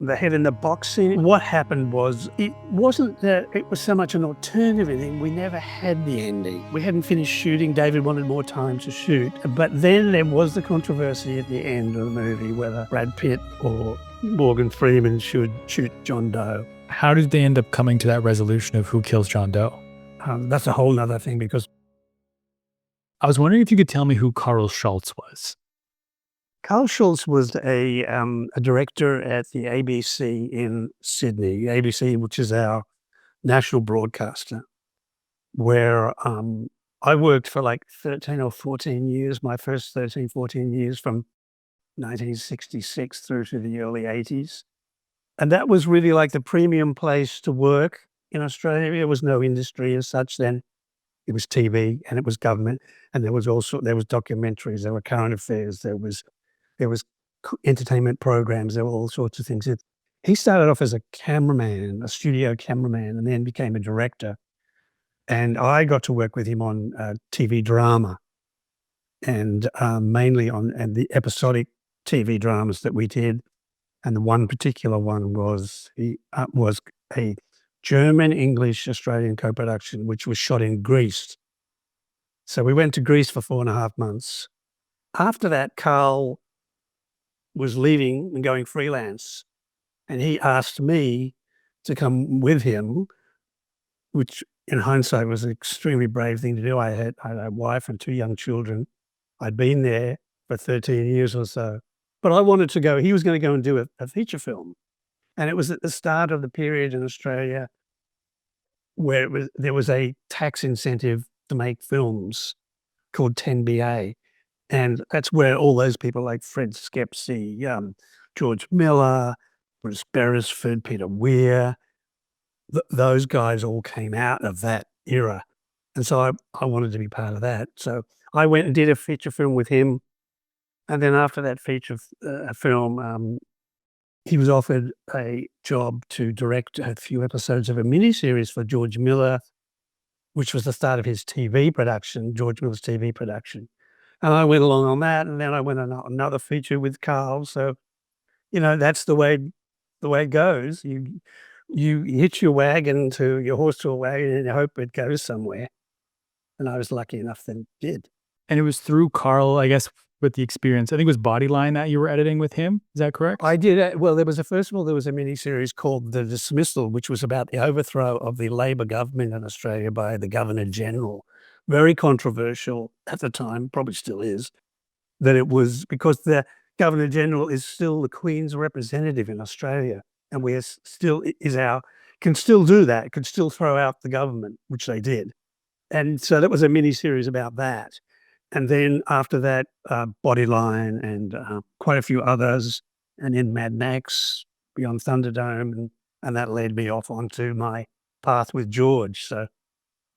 the head in the box scene. What happened was, it wasn't that it was so much an alternative ending. We never had the ending. We hadn't finished shooting. David wanted more time to shoot. But then there was the controversy at the end of the movie whether Brad Pitt or Morgan Freeman should shoot John Doe. How did they end up coming to that resolution of who kills John Doe? That's a whole nother thing, because I was wondering if you could tell me who Carl Schultz was. Carl Schultz was a director at the ABC in Sydney, ABC, which is our national broadcaster, where I worked for like 13 or 14 years, my first 13, 14 years from 1966 through to the early 80s. And that was really like the premium place to work in Australia. There was no industry as such then. It was TV and it was government. And there was documentaries, there were current affairs, there was entertainment programs, there were all sorts of things. He started off as a cameraman, a studio cameraman, and then became a director. And I got to work with him on TV drama, and mainly on the episodic TV dramas that we did. And the one particular one was a German-English-Australian co-production, which was shot in Greece. So we went to Greece for 4.5 months. After that, Carl was leaving and going freelance, and he asked me to come with him, which in hindsight was an extremely brave thing to do. I had a wife and 2 young children. I'd been there for 13 years or so, but I wanted to go. He was going to go and do a feature film, and it was at the start of the period in Australia where there was a tax incentive to make films called 10BA. And that's where all those people like Fred Skepsey, George Miller, Bruce Beresford, Peter Weir, those guys all came out of that era. And so I wanted to be part of that. So I went and did a feature film with him. And then after that feature film, he was offered a job to direct a few episodes of a miniseries for George Miller, which was the start of his TV production, George Miller's TV production. And I went along on that, and then I went on another feature with Carl. So, that's the way it goes. You hitch your horse to a wagon and you hope it goes somewhere. And I was lucky enough that it did. And it was through Carl, I guess, with the experience. I think it was Bodyline that you were editing with him. Is that correct? I did. Well, there was a miniseries called The Dismissal, which was about the overthrow of the Labor government in Australia by the Governor General. Very controversial at the time, probably still is, that it was because the Governor General is still the Queen's representative in Australia, and can still do that, could still throw out the government, which they did. And so that was a mini-series about that. And then after that, Bodyline and quite a few others, and then Mad Max Beyond Thunderdome, and that led me off onto my path with George. So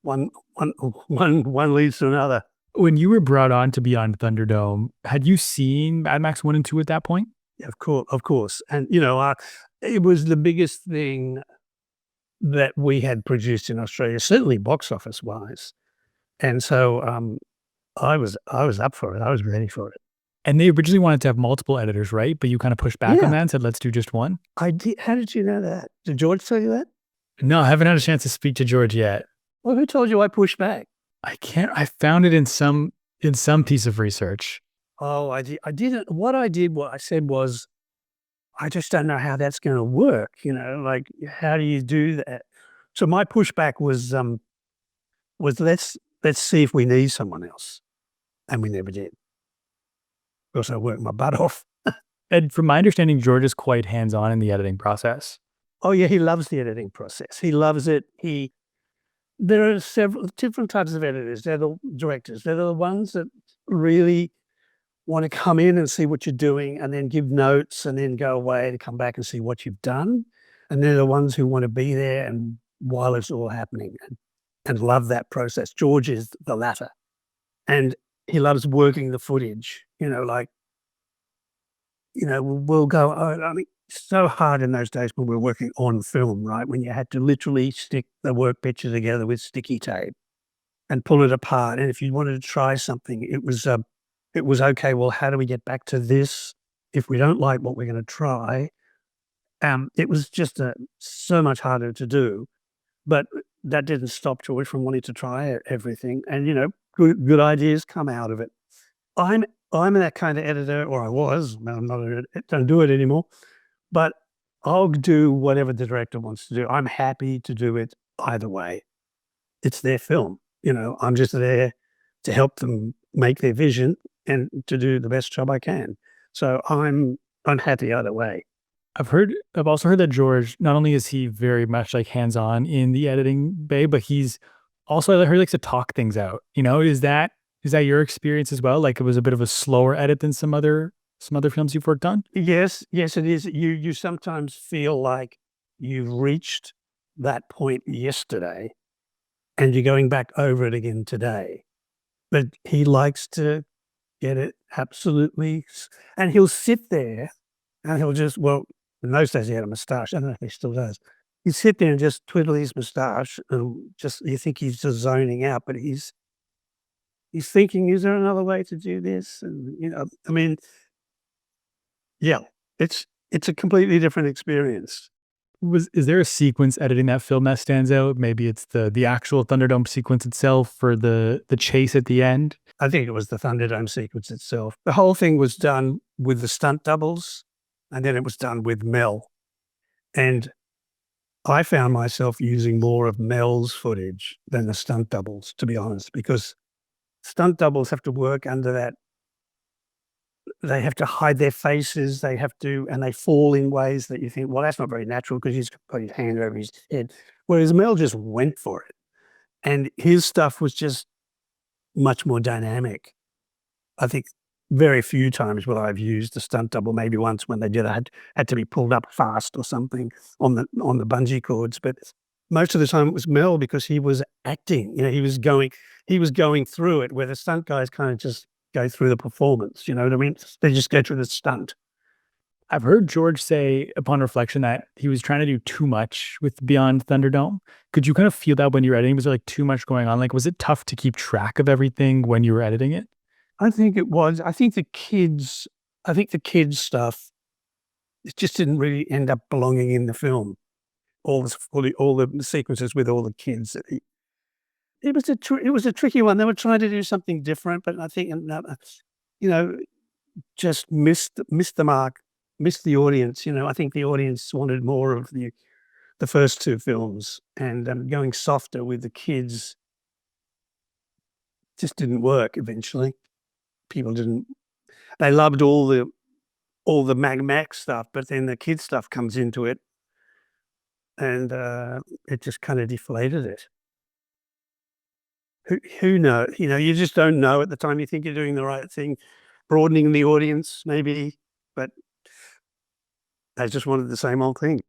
one leads to another. When you were brought on to Beyond Thunderdome, had you seen Mad Max 1 and 2 at that point? Yeah, of course. And, it was the biggest thing that we had produced in Australia, certainly box office wise. And so I was up for it. I was ready for it. And they originally wanted to have multiple editors, right? But you kind of pushed back on that and said, let's do just one? I did. How did you know that? Did George tell you that? No, I haven't had a chance to speak to George yet. Well, who told you I pushed back? I found it in some piece of research. Oh, I didn't. What I said was, I just don't know how that's going to work. Like, how do you do that? So my pushback was let's see if we need someone else. And we never did. Of course, I worked my butt off. And from my understanding, George is quite hands-on in the editing process. Oh yeah, he loves the editing process. He loves it. There are several different types of editors. They're the directors. They're the ones that really want to come in and see what you're doing and then give notes and then go away to come back and see what you've done. And they're the ones who want to be there and while it's all happening and love that process. George is the latter. And he loves working the footage, we'll go, so hard in those days when we were working on film, right? When you had to literally stick the work picture together with sticky tape and pull it apart. And if you wanted to try something, it was okay. Well, how do we get back to this? If we don't like what we're going to try, It was just so much harder to do, but that didn't stop George from wanting to try everything, and, good ideas come out of it. I'm I'm that kind of editor, or I was. Now I'm not. Don't do it anymore. But I'll do whatever the director wants to do. I'm happy to do it either way. It's their film. I'm just there to help them make their vision and to do the best job I can. So I'm happy either way. I've also heard that George, not only is he very much like hands-on in the editing bay, but he's also, I heard he likes to talk things out. Is that your experience as well? Like it was a bit of a slower edit than some other films you've worked on? Yes, yes, it is. You sometimes feel like you've reached that point yesterday and you're going back over it again today. But he likes to get it absolutely, and he'll sit there and he'll just, well, in those days he had a moustache. I don't know if he still does. He'd sit there and just twiddle his moustache and just, you think he's just zoning out, but he's thinking, is there another way to do this? And I mean, yeah, it's a completely different experience. Is there a sequence editing that film that stands out? Maybe it's the actual Thunderdome sequence itself or the chase at the end? I think it was the Thunderdome sequence itself. The whole thing was done with the stunt doubles, and then it was done with Mel. And I found myself using more of Mel's footage than the stunt doubles, to be honest, because stunt doubles have to work under that. They have to hide their faces. And they fall in ways that you think, well, that's not very natural because he's got his hand over his head. Whereas Mel just went for it. And his stuff was just much more dynamic. I think very few times will I've used a stunt double, maybe once when they had to be pulled up fast or something on the bungee cords, but most of the time it was Mel because he was acting, he was going through it, where the stunt guys kind of just go through the performance, you know what I mean? They just go through the stunt. I've heard George say upon reflection that he was trying to do too much with Beyond Thunderdome. Could you kind of feel that when you're editing? Was there like too much going on? Like, was it tough to keep track of everything when you were editing it? I think it was. I think the kids stuff, it just didn't really end up belonging in the film. All the sequences with all the kids. It was a tricky one. They were trying to do something different, but I think you know, just missed the mark, missed the audience. I think the audience wanted more of the first two films, and going softer with the kids just didn't work. Eventually, people didn't. They loved all the Mad Max stuff, but then the kids stuff comes into it, and it just kind of deflated it. Who knows? You just don't know at the time. You think you're doing the right thing, broadening the audience, maybe, but they just wanted the same old thing.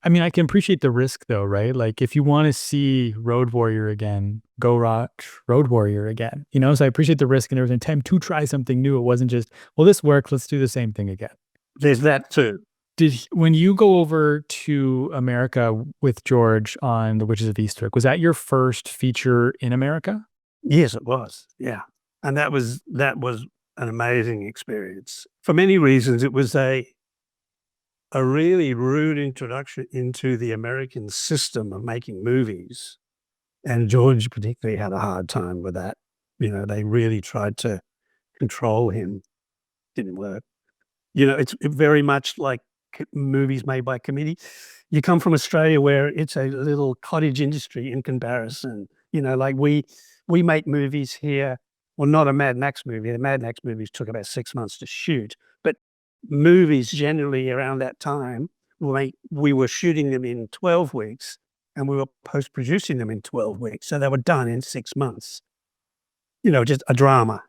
I mean, I can appreciate the risk though, right? Like if you want to see Road Warrior again, go watch Road Warrior again. So I appreciate the risk and everything. Time to try something new. It wasn't just, well, this worked, let's do the same thing again. There's that too. When you go over to America with George on The Witches of Eastwick, was that your first feature in America? Yes, it was. Yeah, and that was an amazing experience for many reasons. It was a really rude introduction into the American system of making movies, and George particularly had a hard time with that. They really tried to control him. Didn't work. It's very much like movies made by committee. You come from Australia where it's a little cottage industry in comparison. Like we make movies here. Well, not a Mad Max movie. The Mad Max movies took about 6 months to shoot, but movies generally around that time, we were shooting them in 12 weeks and we were post-producing them in 12 weeks. So they were done in 6 months. Just a drama,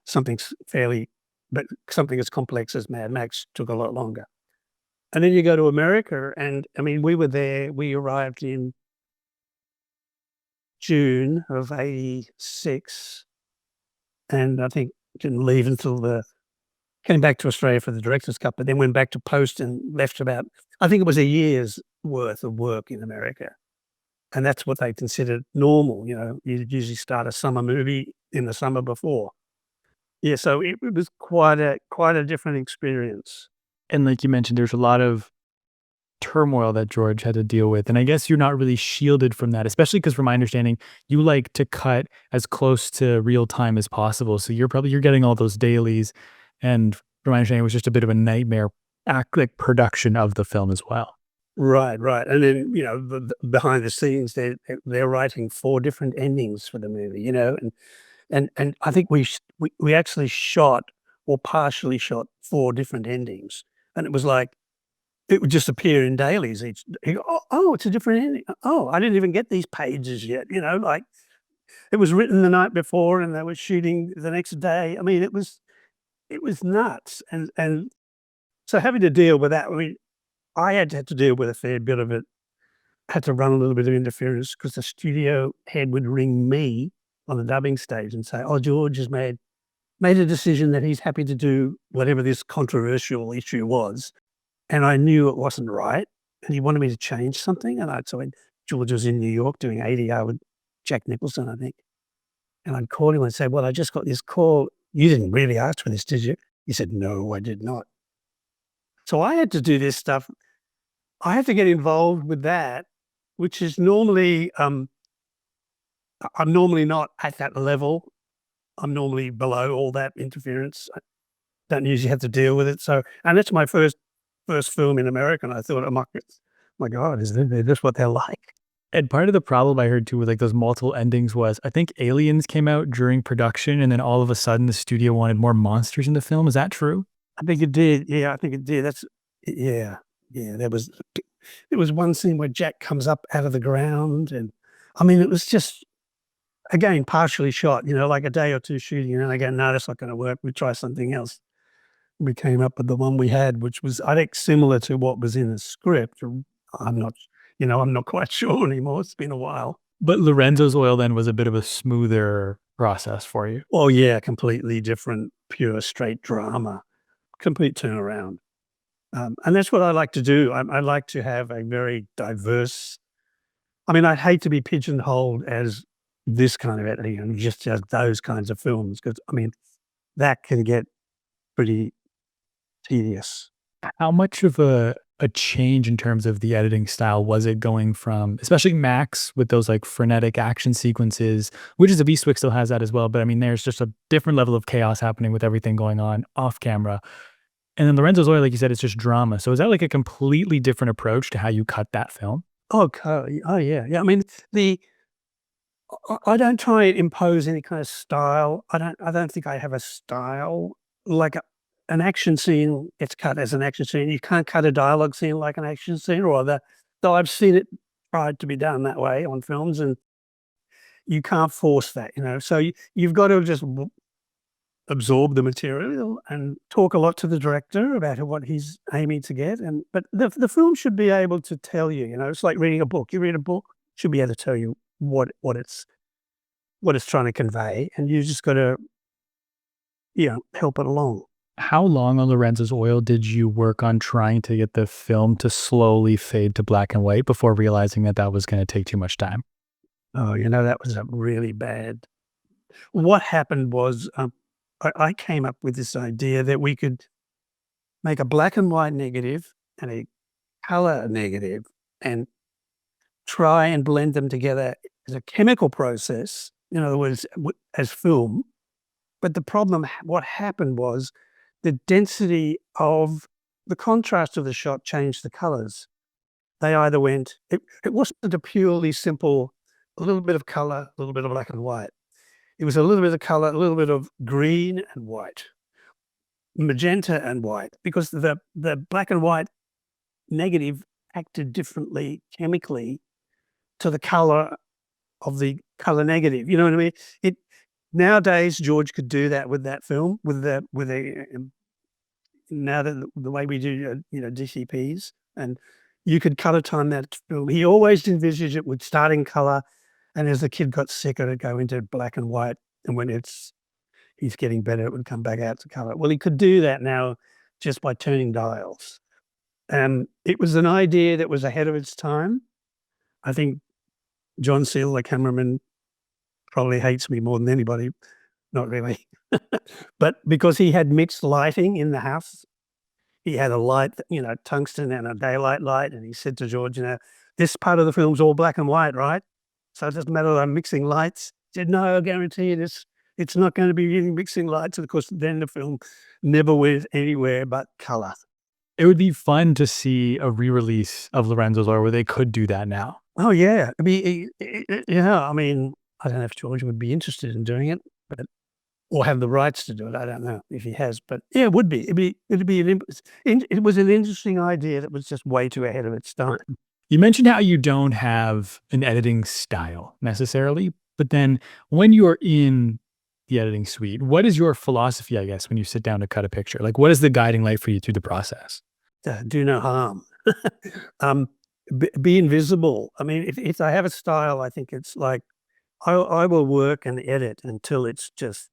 but something as complex as Mad Max took a lot longer. And then you go to America, and I mean, we were there. We arrived in June of '86, and I think didn't leave until came back to Australia for the director's cut, but then went back to post and left about, I think it was a year's worth of work in America. And that's what they considered normal. You'd usually start a summer movie in the summer before. Yeah, so it was quite a different experience. And like you mentioned, there's a lot of turmoil that George had to deal with. And I guess you're not really shielded from that, especially because from my understanding, you like to cut as close to real time as possible. So you're getting all those dailies. And from my understanding, it was just a bit of a nightmare act like production of the film as well. Right, right, and then, the behind the scenes, they're writing 4 different endings for the movie, and I think we actually shot or partially shot 4 different endings, and it was like it would just appear in dailies each you go, "Oh, it's a different ending. Oh, I didn't even get these pages yet," like, it was written the night before and they were shooting the next day. I mean, it was nuts, and so having to deal with that, I mean, I had to deal with a fair bit of it. Had to run a little bit of interference because the studio head would ring me on the dubbing stage and say, "Oh, George has made a decision that he's happy to do whatever this controversial issue was." And I knew it wasn't right, and he wanted me to change something, and George was in New York doing ADR with Jack Nicholson, I think, and I'd call him and say, "Well, I just got this call. You didn't really ask for this, did you?" He said, "No, I did not." So I had to do this stuff. I had to get involved with that, which is normally, I'm normally not at that level. I'm normally below all that interference. I don't usually have to deal with it. So, and it's my first film in America, and I thought, "Oh my god, is this what they're like?" And part of the problem I heard too with like those multiple endings was I think Aliens came out during production and then all of a sudden the studio wanted more monsters in the film. Is that true? I think it did. Yeah, I think it did. Yeah, yeah. There was one scene where Jack comes up out of the ground, and I mean, it was just again partially shot. Like a day or two shooting, and then I go, "No, that's not going to work. We try something else." We came up with the one we had, which was, I think, similar to what was in the script. I'm not, I'm not quite sure anymore. It's been a while. But Lorenzo's Oil then was a bit of a smoother process for you. Oh yeah, completely different, pure straight drama, complete turnaround. And that's what I like to do. I like to have a very diverse. I mean, I'd hate to be pigeonholed as this kind of editing and just as those kinds of films because I mean that can get pretty tedious. How much of a change in terms of the editing style was it going from especially Max with those like frenetic action sequences, which is a Beastwick still has that as well, but I mean there's just a different level of chaos happening with everything going on off camera. And then Lorenzo's Oil, like you said, it's just drama. So is that like a completely different approach to how you cut that film? Oh yeah, yeah. I mean, the I don't try and impose any kind of style. I don't think I have a style. Like an action scene gets cut as an action scene. You can't cut a dialogue scene like an action scene, though I've seen it tried to be done that way on films, and you can't force that. So you've got to just absorb the material and talk a lot to the director about what he's aiming to get. But the film should be able to tell you. It's like reading a book. You read a book, it should be able to tell you what it's trying to convey, and you just got to help it along. How long on Lorenzo's Oil did you work on trying to get the film to slowly fade to black and white before realizing that that was going to take too much time? Oh, that was a really bad. What happened was, I came up with this idea that we could make a black and white negative and a color negative and try and blend them together as a chemical process, in other words, as film. But the problem, what happened was the density of the contrast of the shot changed the colors. They either it wasn't a purely simple, a little bit of color, a little bit of black and white. It was a little bit of color, a little bit of green and white, magenta and white, because the black and white negative acted differently chemically to the color of the color negative. You know what I mean? It Nowadays George could do that with that film now that the way we do DCPs, and you could color time that film. He always envisaged it would start in color, and as the kid got sicker, it'd go into black and white, and when he's getting better, it would come back out to color. Well, he could do that now just by turning dials. It was an idea that was ahead of its time. I think John Seal, the cameraman, probably hates me more than anybody. Not really. But because he had mixed lighting in the house, he had a light, tungsten and a daylight light, and he said to George, this part of the film's all black and white, right? So it doesn't matter that I'm mixing lights. He said, no, I guarantee you this, it's not going to be using mixing lights. And of course, then the film never went anywhere but color. It would be fun to see a re-release of Lorenzo's Law where they could do that now. Oh yeah, I mean, yeah. I mean, I don't know if George would be interested in doing it, but or have the rights to do it. I don't know if he has, but yeah, it would be. It was an interesting idea that was just way too ahead of its time. You mentioned how you don't have an editing style necessarily, but then when you're in the editing suite, what is your philosophy, I guess, when you sit down to cut a picture? Like, what is the guiding light for you through the process? Do no harm. um, be invisible. I mean, if I have a style, I think it's like I will work and edit until it's just.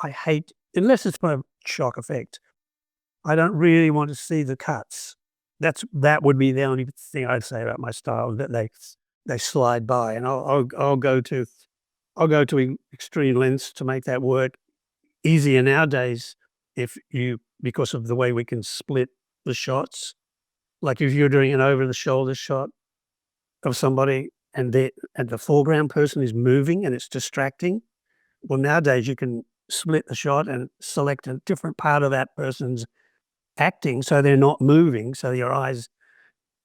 I hate unless it's for shock effect. I don't really want to see the cuts. That would be the only thing I'd say about my style, that they slide by, and I'll go to extreme lengths to make that work easier nowadays. Because of the way we can split the shots, like if you're doing an over the shoulder shot of somebody and the foreground person is moving and it's distracting. Well, nowadays you can split the shot and select a different part of that person's acting so they're not moving. So your eyes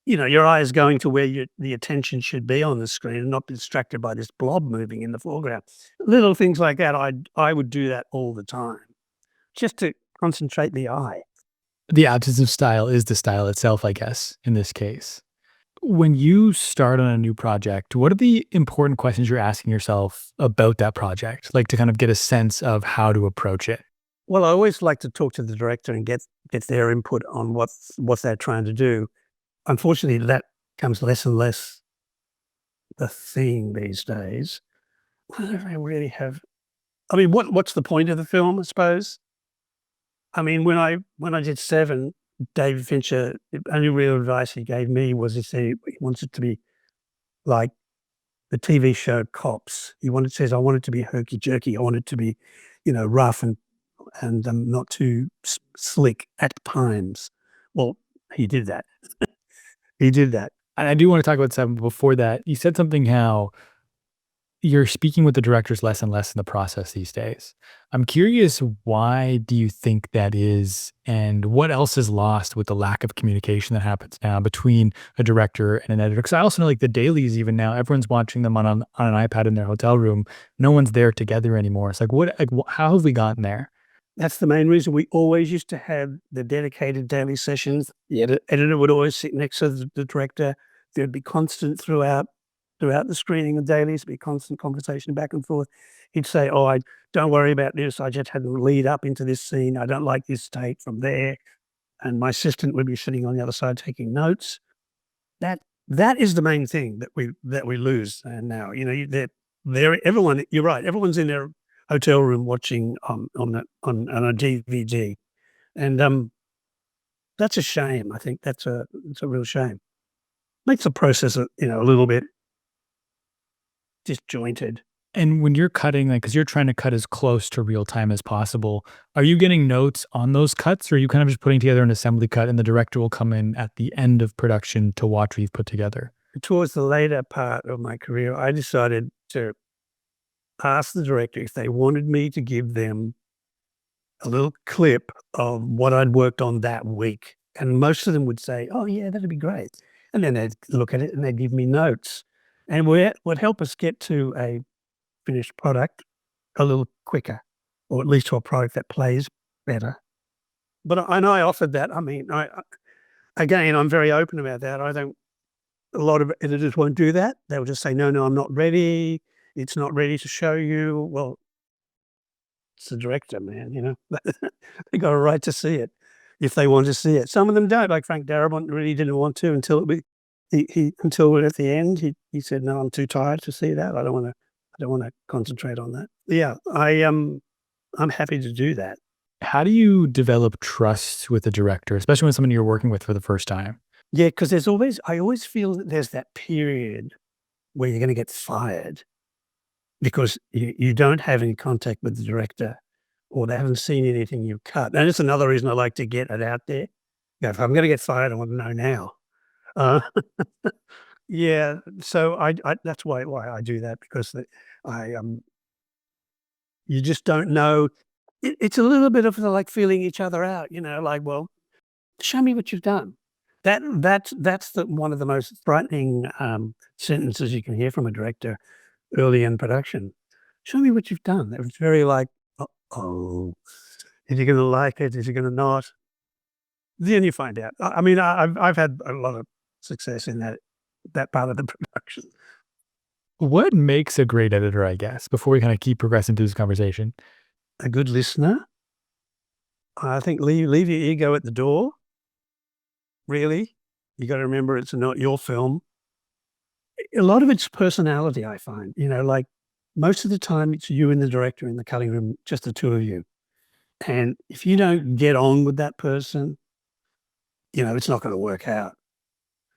going to where the attention should be on the screen and not be distracted by this blob moving in the foreground. Little things like that, I would do that all the time just to concentrate the eye. The absence of style is the style itself, I guess, in this case. When you start on a new project, what are the important questions you're asking yourself about that project? Like to kind of get a sense of how to approach it. Well, I always like to talk to the director and get their input on what they're trying to do. Unfortunately, that comes less and less the thing these days. I don't really have. I mean, what's the point of the film? I suppose. I mean, when I did Seven, David Fincher, the only real advice he gave me was he wants it to be like the TV show Cops. Says I want it to be herky jerky. I want it to be, rough and not too slick at times. Well, he did that. He did that. And I do want to talk about Seven, but before that, you said something how you're speaking with the directors less and less in the process these days. I'm curious, why do you think that is, and what else is lost with the lack of communication that happens now between a director and an editor? Because I also know, like, the dailies, even now, everyone's watching them on an iPad in their hotel room. No one's there together anymore. It's like, how have we gotten there? That's the main reason. We always used to have the dedicated daily sessions. The editor would always sit next to the director. There'd be constant throughout the screening of dailies, be constant conversation back and forth. He'd say, "Oh, I don't worry about this. I just had to lead up into this scene. I don't like this take from there." And my assistant would be sitting on the other side taking notes. That is the main thing that we lose now. Everyone. You're right. Everyone's in their hotel room watching on a DVD, and that's a shame. I think it's a real shame. Makes the process a little bit disjointed. And when you're cutting, like, because you're trying to cut as close to real time as possible, are you getting notes on those cuts, or are you kind of just putting together an assembly cut and the director will come in at the end of production to watch what you've put together? Towards the later part of my career, I decided to ask the director if they wanted me to give them a little clip of what I'd worked on that week. And most of them would say, "Oh yeah, that'd be great." And then they'd look at it and they'd give me notes. And would help us get to a finished product a little quicker, or at least to a product that plays better. But I offered that. I mean, again, I'm very open about that. A lot of editors won't do that. They'll just say, "No, no, I'm not ready. It's not ready to show you." Well, it's the director, man, they got a right to see it if they want to see it. Some of them don't, like Frank Darabont really didn't want to until until at the end, he said, "No, I'm too tired to see that. I don't wanna concentrate on that." Yeah, I'm happy to do that. How do you develop trust with a director, especially when someone you're working with for the first time? Yeah, because I always feel that there's that period where you're gonna get fired because you don't have any contact with the director or they haven't seen anything you've cut. And it's another reason I like to get it out there. Yeah, if I'm going to get fired, I want to know now. Uh, yeah, so I that's why I do that because I you just don't know. It's a little bit of like feeling each other out, like, well, show me what you've done. That's one of the most frightening sentences you can hear from a director early in production. Show me what you've done. It was very like, oh, is he going to like it? Is he going to not? Then you find out. I mean, I've had a lot of success in that part of the production. What makes a great editor, I guess, before we kind of keep progressing through this conversation? A good listener. I think leave your ego at the door. Really, you got to remember it's not your film. A lot of it's personality. I find, like most of the time it's you and the director in the cutting room, just the two of you. And if you don't get on with that person, it's not going to work out.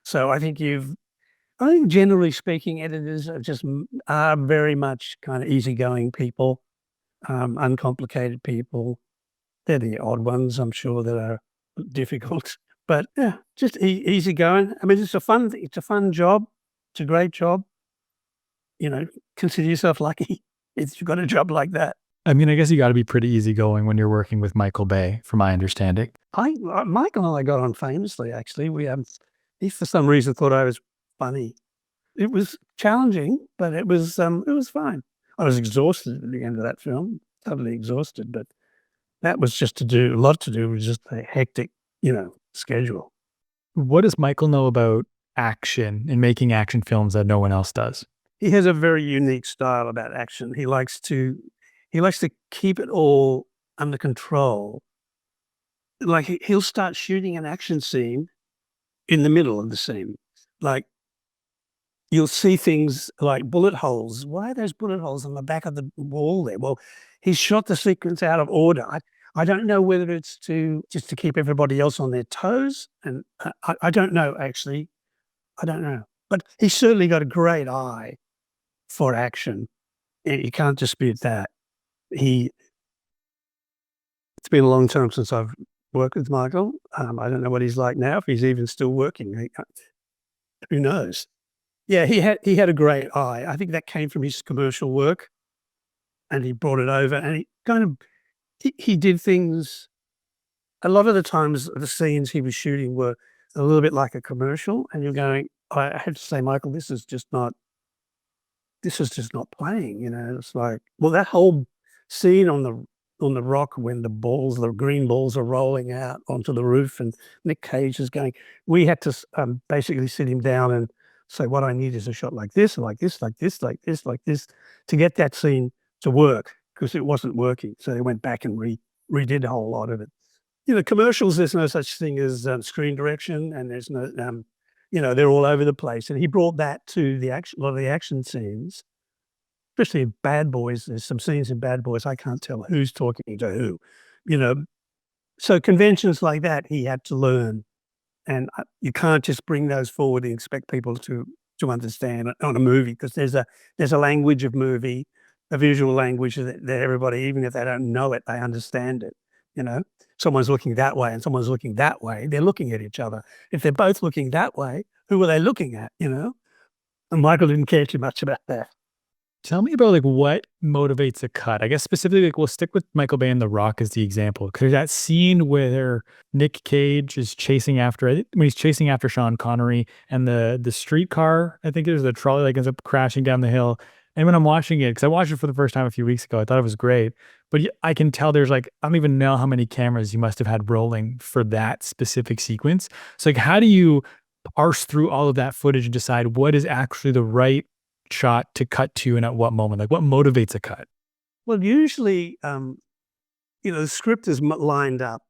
So I think generally speaking, editors are very much kind of easygoing people, uncomplicated people. They're the odd ones, I'm sure, that are difficult, but yeah, just easygoing. I mean, it's a fun job. It's a great job. Consider yourself lucky if you've got a job like that. I mean, I guess you got to be pretty easygoing when you're working with Michael Bay, from my understanding. Michael and I got on famously. Actually, he for some reason thought I was funny. It was challenging, but it was fine. I was exhausted at the end of that film, totally exhausted, but that was just a lot to do with just a hectic, schedule. What does Michael know about action and making action films that no one else does? He has a very unique style about action. He likes to keep it all under control. Like he'll start shooting an action scene in the middle of the scene. Like you'll see things like bullet holes. Why are those bullet holes on the back of the wall there? Well, he shot the sequence out of order. I don't know whether it's just to keep everybody else on their toes, and I don't know actually. I don't know, but he's certainly got a great eye for action. And you can't dispute that. He. It's been a long time since I've worked with Michael. I don't know what he's like now. If he's even still working, who knows? Yeah, he had a great eye. I think that came from his commercial work, and he brought it over, and he kind of he did things. A lot of the times, the scenes he was shooting were a little bit like a commercial, and you're going, I have to say, Michael, this is just not playing. It's like, well, that whole scene on the rock when the green balls are rolling out onto the roof, and Nick Cage is going. We had to basically sit him down and say, what I need is a shot like this, like this, like this, like this, like this, to get that scene to work because it wasn't working. So they went back and redid a whole lot of it. Commercials, there's no such thing as screen direction, and there's no, they're all over the place. And he brought that to a lot of the action scenes, especially in Bad Boys. There's some scenes in Bad Boys I can't tell who's talking to who, you know. So conventions like that he had to learn, and you can't just bring those forward and expect people to understand on a movie because there's a language of movie, a visual language that everybody, even if they don't know it, they understand it. Someone's looking that way and someone's looking that way. They're looking at each other. If they're both looking that way, who are they looking at? And Michael didn't care too much about that. Tell me about like what motivates a cut. I guess specifically, like we'll stick with Michael Bay and The Rock as the example. Because that scene where Nick Cage is chasing after, when he's chasing after Sean Connery, and the streetcar, I think it was the trolley, like ends up crashing down the hill. And when I'm watching it, because I watched it for the first time a few weeks ago, I thought it was great. But I can tell there's like, I don't even know how many cameras you must have had rolling for that specific sequence. So like, how do you parse through all of that footage and decide what is actually the right shot to cut to and at what moment? Like what motivates a cut? Well, usually, the script is lined up.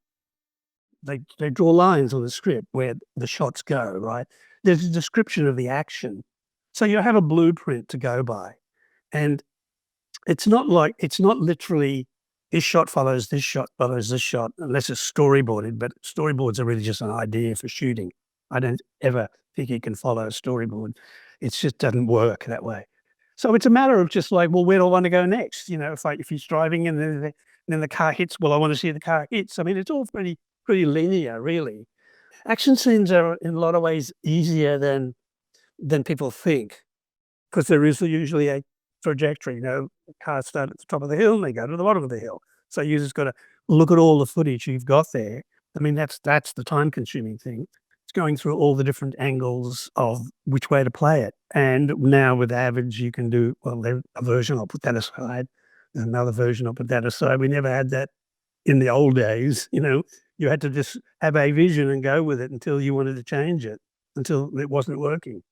They draw lines on the script where the shots go, right? There's a description of the action. So you have a blueprint to go by. And it's not literally this shot follows this shot follows this shot, unless it's storyboarded, but storyboards are really just an idea for shooting. I don't ever think you can follow a storyboard. It just doesn't work that way. So it's a matter of just like, well, where do I want to go next? If he's driving and then the car hits, well, I want to see the car hits. I mean, it's all pretty linear, really. Action scenes are in a lot of ways easier than people think, because there is usually a trajectory. Cars start at the top of the hill and they go to the bottom of the hill. So you just got to look at all the footage you've got there. I mean, that's the time-consuming thing. It's going through all the different angles of which way to play it. And now with Avid, you can do, well, there's a version, I'll put that aside. There's another version, I'll put that aside. We never had that in the old days. You had to just have a vision and go with it until you wanted to change it, until it wasn't working.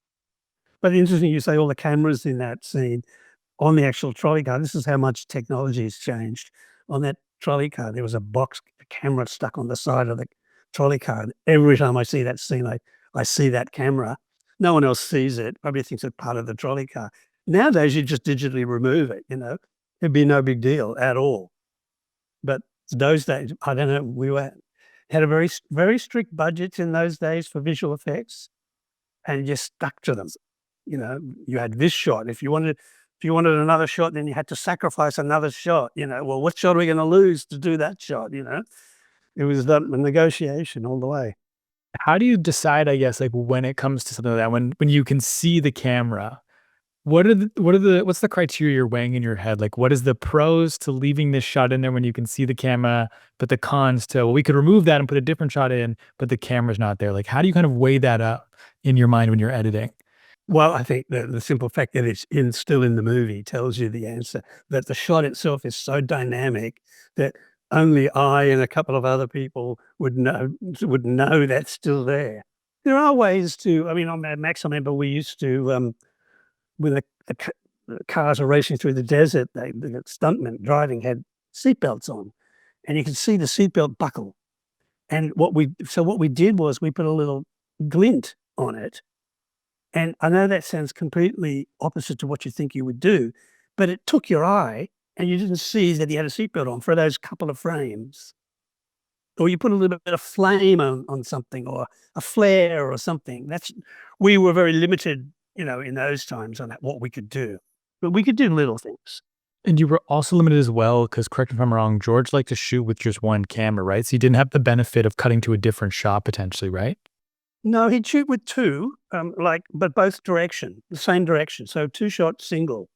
But interesting you say all the cameras in that scene on the actual trolley car. This is how much technology has changed. On that trolley car, there was a box camera stuck on the side of the trolley car. And every time I see that scene, I see that camera. No one else sees it. Probably thinks it's part of the trolley car. Nowadays, you just digitally remove it. It'd be no big deal at all. But those days, I don't know. Had a very strict budget in those days for visual effects, and you stuck to them. You had this shot. If you wanted another shot, then you had to sacrifice another shot. Well, what shot are we going to lose to do that shot? It was a negotiation all the way. How do you decide, I guess, like when it comes to something like that, when you can see the camera, what's the criteria you're weighing in your head? Like, what is the pros to leaving this shot in there when you can see the camera, but the cons to, well, we could remove that and put a different shot in, but the camera's not there. Like, how do you kind of weigh that up in your mind when you're editing? Well, I think the simple fact that it's still in the movie tells you the answer, that the shot itself is so dynamic that only I and a couple of other people would know that's still there. There are ways to, I mean, on Mad Max, I remember we used to, when the cars are racing through the desert, the stuntmen driving had seatbelts on, and you could see the seatbelt buckle. And what we did was we put a little glint on it. And I know that sounds completely opposite to what you think you would do, but it took your eye and you didn't see that he had a seatbelt on for those couple of frames. Or you put a little bit of flame on something, or a flare or something. We were very limited, in those times on what we could do. But we could do little things. And you were also limited as well, because correct me if I'm wrong, George liked to shoot with just one camera, right? So you didn't have the benefit of cutting to a different shot potentially, right? No, he'd shoot with two, but both the same direction. So 2-shot single,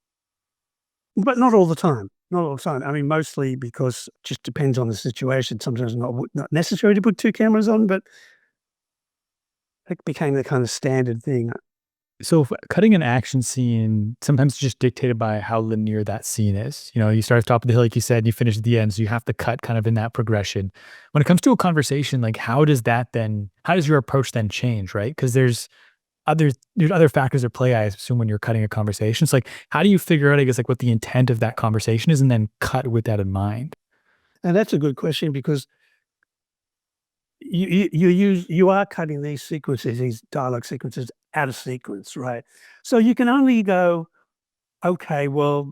but not all the time. Not all the time. I mean, mostly because it just depends on the situation. Sometimes not necessary to put two cameras on, but it became the kind of standard thing. So cutting an action scene sometimes just dictated by how linear that scene is. You start at the top of the hill, like you said, you finish at the end. So you have to cut kind of in that progression. When it comes to a conversation, like how does your approach then change, right? Because there's other factors at play, I assume, when you're cutting a conversation. It's like, how do you figure out, I guess, like what the intent of that conversation is and then cut with that in mind? And that's a good question, because you are cutting these sequences, these dialogue sequences, out of sequence, right? So you can only go, okay, well,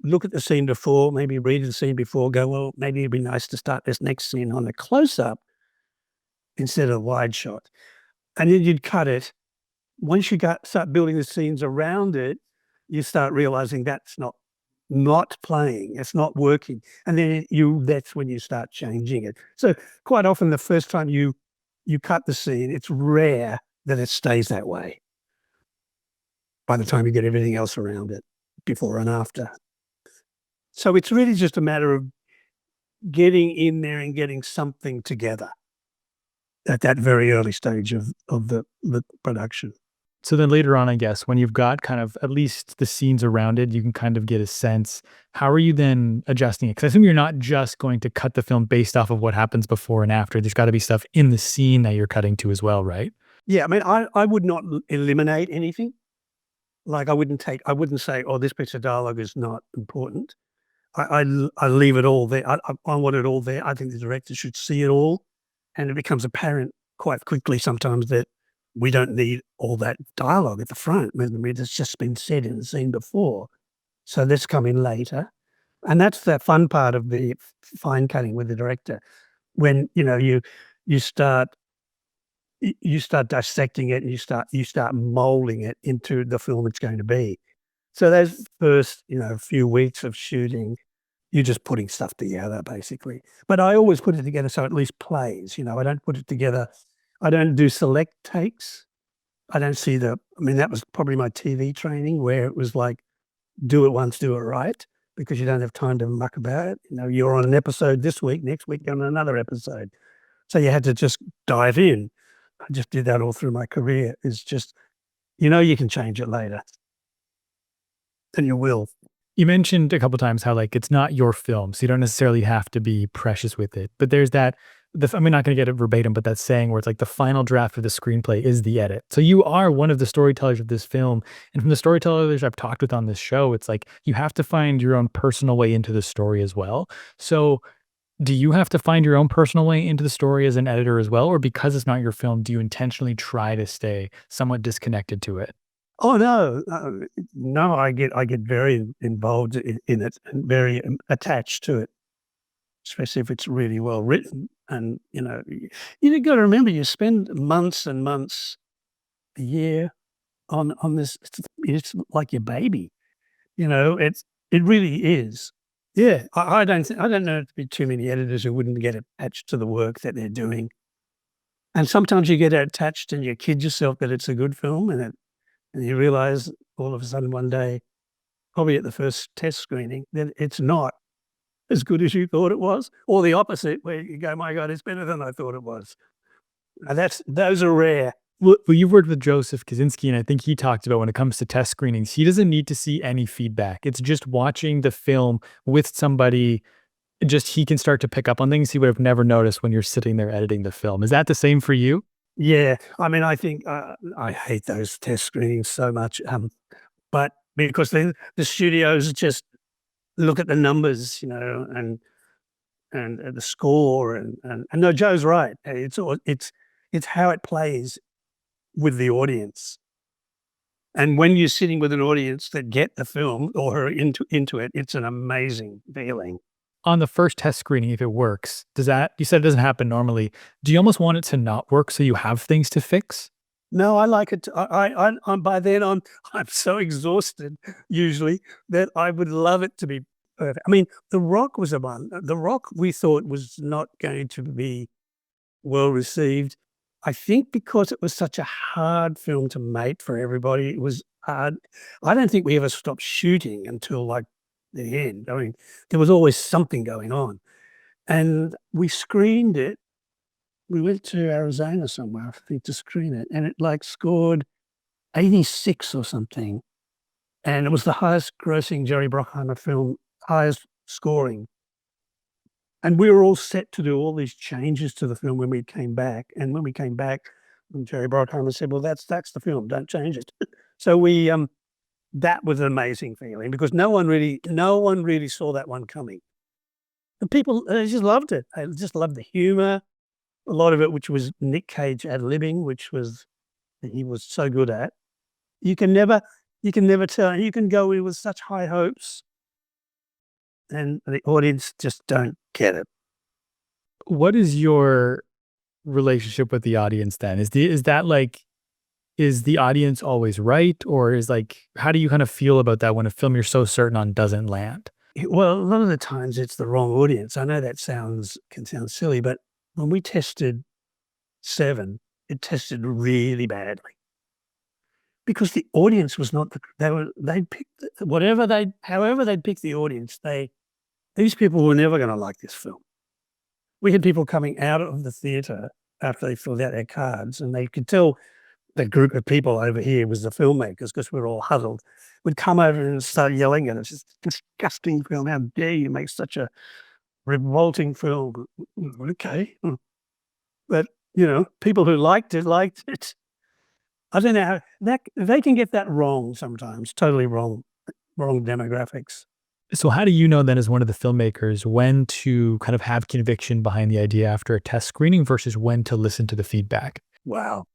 look at the scene before, maybe read the scene before, go, well, maybe it'd be nice to start this next scene on a close-up instead of a wide shot. And then you'd cut it. Once you start building the scenes around it, you start realizing that's not playing, it's not working. And then that's when you start changing it. So quite often the first time you cut the scene, it's rare that it stays that way by the time you get everything else around it, before and after. So it's really just a matter of getting in there and getting something together at that very early stage of the production. So then later on, I guess, when you've got kind of at least the scenes around it, you can kind of get a sense. How are you then adjusting it? Because I assume you're not just going to cut the film based off of what happens before and after. There's got to be stuff in the scene that you're cutting to as well, right? Yeah, I mean, I would not eliminate anything. Like I wouldn't say, oh, this piece of dialogue is not important. I leave it all there. I want it all there. I think the director should see it all. And it becomes apparent quite quickly sometimes that we don't need all that dialogue at the front. I mean, it's just been said in the scene before. So let's come in later. And that's the fun part of the fine cutting with the director. When, you start dissecting it, and you start molding it into the film it's going to be. So those first, few weeks of shooting, You're just putting stuff together, basically. But I always put it together so it at least plays, I don't put it together. I don't do select takes. I don't see that was probably my TV training where it was like, do it once, do it right, because you don't have time to muck about it. You're on an episode this week, next week you're on another episode. So you had to just dive in. I just did that all through my career. It's just, you can change it later. And you will. You mentioned a couple times how like it's not your film, so you don't necessarily have to be precious with it. But there's that. I'm not going to get it verbatim, but that saying where it's like the final draft of the screenplay is the edit. So you are one of the storytellers of this film, and from the storytellers I've talked with on this show, it's like you have to find your own personal way into the story as well. So, do you have to find your own personal way into the story as an editor as well, or because it's not your film, do you intentionally try to stay somewhat disconnected to it? Oh, no. No, I get very involved in it and very attached to it, especially if it's really well written. And, you got to remember, you spend months and months, a year on this. It's like your baby, it really is. Yeah, I don't know to be too many editors who wouldn't get attached to the work that they're doing. And sometimes you get attached and you kid yourself that it's a good film, and you realize all of a sudden one day, probably at the first test screening, that it's not as good as you thought it was, or the opposite, where you go, "My God, it's better than I thought it was." And those are rare. Well, you've worked with Joseph Kaczynski, and I think he talked about when it comes to test screenings, he doesn't need to see any feedback. It's just watching the film with somebody, just he can start to pick up on things he would have never noticed when you're sitting there editing the film. Is that the same for you? Yeah, I think I hate those test screenings so much, but because the studios just look at the numbers, and the score, and no, Joe's right. It's how it plays with the audience. And when you're sitting with an audience that get the film or are into it, it's an amazing feeling. On the first test screening, if it works, you said it doesn't happen normally. Do you almost want it to not work so you have things to fix? No, I like it. I'm by then I'm so exhausted usually that I would love it to be perfect. The Rock was a one. The Rock we thought was not going to be well received. I think because it was such a hard film to make for everybody, it was hard. I don't think we ever stopped shooting until like the end. There was always something going on, and we screened it. We went to Arizona somewhere, I think, to screen it, and it like scored 86 or something, and it was the highest grossing Jerry Bruckheimer film, highest scoring. And we were all set to do all these changes to the film when we came back. And when we came back, Jerry Bruckheimer said, "Well, that's the film. Don't change it." So that was an amazing feeling because no one really saw that one coming. The people, they just loved it. They just loved the humor, a lot of it, which was Nick Cage ad-libbing, he was so good at. You can never tell. And you can go in with such high hopes, and the audience just don't get it. What is your relationship with the audience then? Is the audience always right? Or how do you kind of feel about that when a film you're so certain on doesn't land? Well, a lot of the times it's the wrong audience. I know that can sound silly, but when we tested Seven, it tested really badly because the audience was not they'd picked however they'd picked the audience, these people were never going to like this film. We had people coming out of the theater after they filled out their cards, and they could tell the group of people over here was the filmmakers because we're all huddled, would come over and start yelling at us. "It's a disgusting film. How dare you make such a revolting film?" Okay. But, people who liked it, liked it. I don't know how they can get that wrong sometimes, totally wrong demographics. So how do you know then as one of the filmmakers when to kind of have conviction behind the idea after a test screening versus when to listen to the feedback? Wow.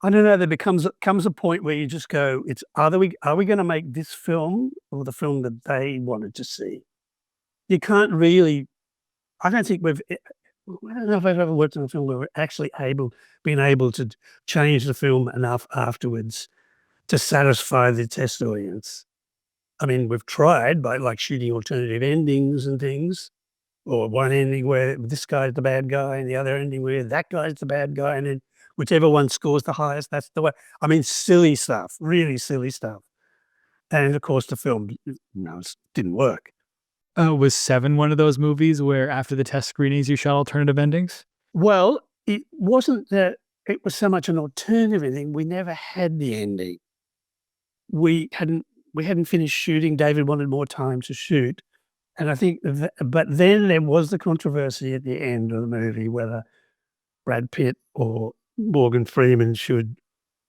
I don't know, there comes a point where you just go, are we gonna make this film or the film that they wanted to see? You can't really I don't think I don't know if I've ever worked on a film where we're actually been able to change the film enough afterwards to satisfy the test audience. I mean, we've tried by like shooting alternative endings and things, or one ending where this guy's the bad guy and the other ending where that guy's the bad guy, and then whichever one scores the highest, that's the way. I mean, silly stuff, really silly stuff. And of course, the film, didn't work. Was Seven one of those movies where after the test screenings you shot alternative endings? Well, it wasn't that it was so much an alternative ending. We never had the ending. We hadn't finished shooting. David wanted more time to shoot. And I think but then there was the controversy at the end of the movie whether Brad Pitt or Morgan Freeman should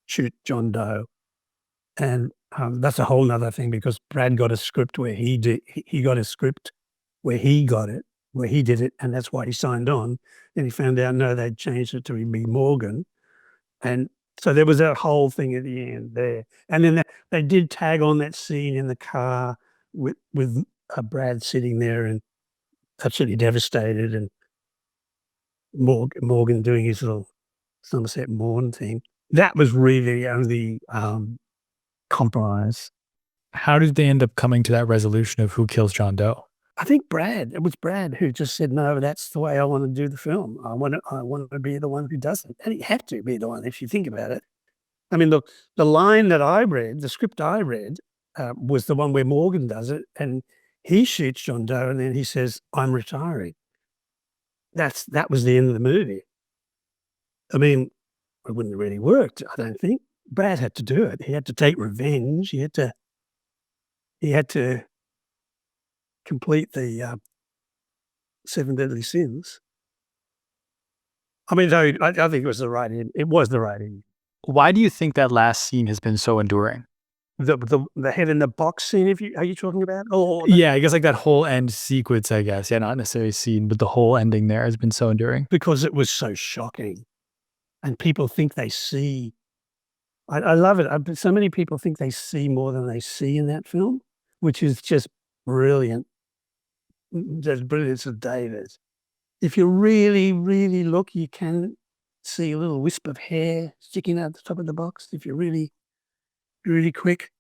shoot John Doe. And, that's a whole 'nother thing because Brad got a script where he got a script where he got it, where he did it, and that's why he signed on. Then he found out, no, they'd changed it to be Morgan. And so there was that whole thing at the end there. And then they did tag on that scene in the car with Brad sitting there and absolutely devastated, and Morgan doing his little Somerset Maugham thing. That was really the only, compromise. How did they end up coming to that resolution of who kills John Doe? I think it was Brad who just said, "No, that's the way I wanna do the film. I want to be the one who does it." And he had to be the one if you think about it. I mean, the line that I read, the script I read, was the one where Morgan does it, and he shoots John Doe, and then he says, "I'm retiring." That was the end of the movie. I mean, it wouldn't have really worked, I don't think. Brad had to do it. He had to take revenge. He had to complete the, 7 deadly sins. I mean, I think it was the right end. It was the right end. Why do you think that last scene has been so enduring? The head in the box scene, are you talking about? Or Yeah, I guess like that whole end sequence, I guess. Yeah, not necessarily scene, but the whole ending there has been so enduring. because it was so shocking, and people think they see. I love it. So many people think they see more than they see in that film, which is just brilliant. There's brilliance of David. If you really, really look, you can see a little wisp of hair sticking out the top of the box if you're really, really quick.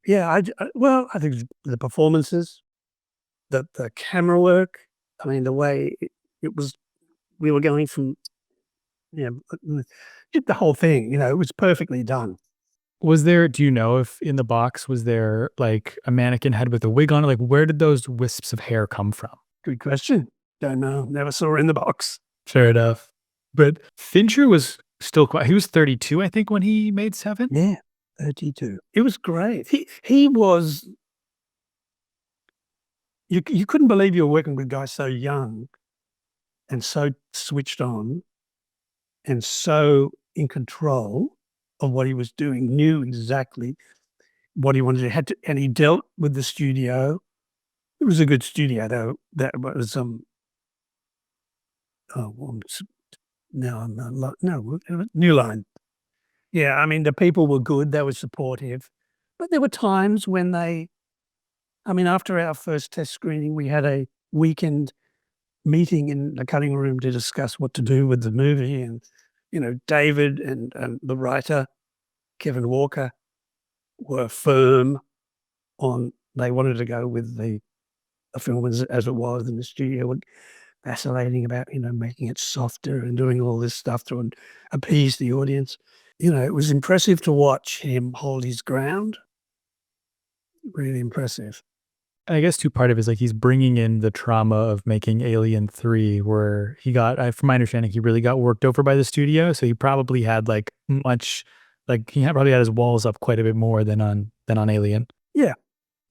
Yeah, well, I think the performances, the camera work, I mean, the way it was we were going from, yeah, just the whole thing, it was perfectly done. Do you know if in the box was there like a mannequin head with a wig on it? Like where did those wisps of hair come from? Good question. Don't know. Never saw her in the box. Fair enough. But Fincher was still quite, he was 32, I think, when he made Seven. Yeah, 32. It was great. He was you couldn't believe you were working with a guy so young and so switched on and so in control of what he was doing, knew exactly what he wanted to had to, and he dealt with the studio. It was a good studio though. That was, oh, well, now I'm not no, New Line. Yeah, I mean, the people were good, they were supportive, but there were times when I mean, after our first test screening, we had a weekend meeting in the cutting room to discuss what to do with the movie, and, David and the writer, Kevin Walker, were firm on they wanted to go with the film as it was, and the studio were vacillating about, making it softer and doing all this stuff to appease the audience. It was impressive to watch him hold his ground. Really impressive. I guess part of it is like he's bringing in the trauma of making Alien 3, where he got, from my understanding, he really got worked over by the studio. So he probably had like probably had his walls up quite a bit more than on Alien. Yeah,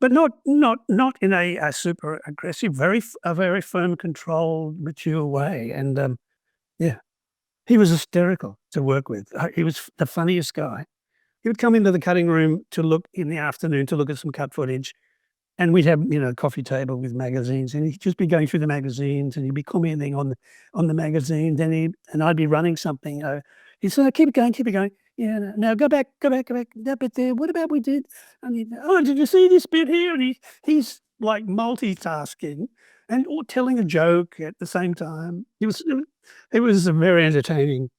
but not in a super aggressive, a very firm, controlled, mature way. And yeah, he was hysterical to work with. He was the funniest guy. He would come into the cutting room to look in the afternoon to look at some cut footage. And we'd have, a coffee table with magazines, and he'd just be going through the magazines, and he'd be commenting on the magazines, and I'd be running something. He'd say, "Keep it going, keep it going. Yeah, no, go back. That bit there. What about we did? And oh, did you see this bit here?" And he's like multitasking and or telling a joke at the same time. It was a very entertaining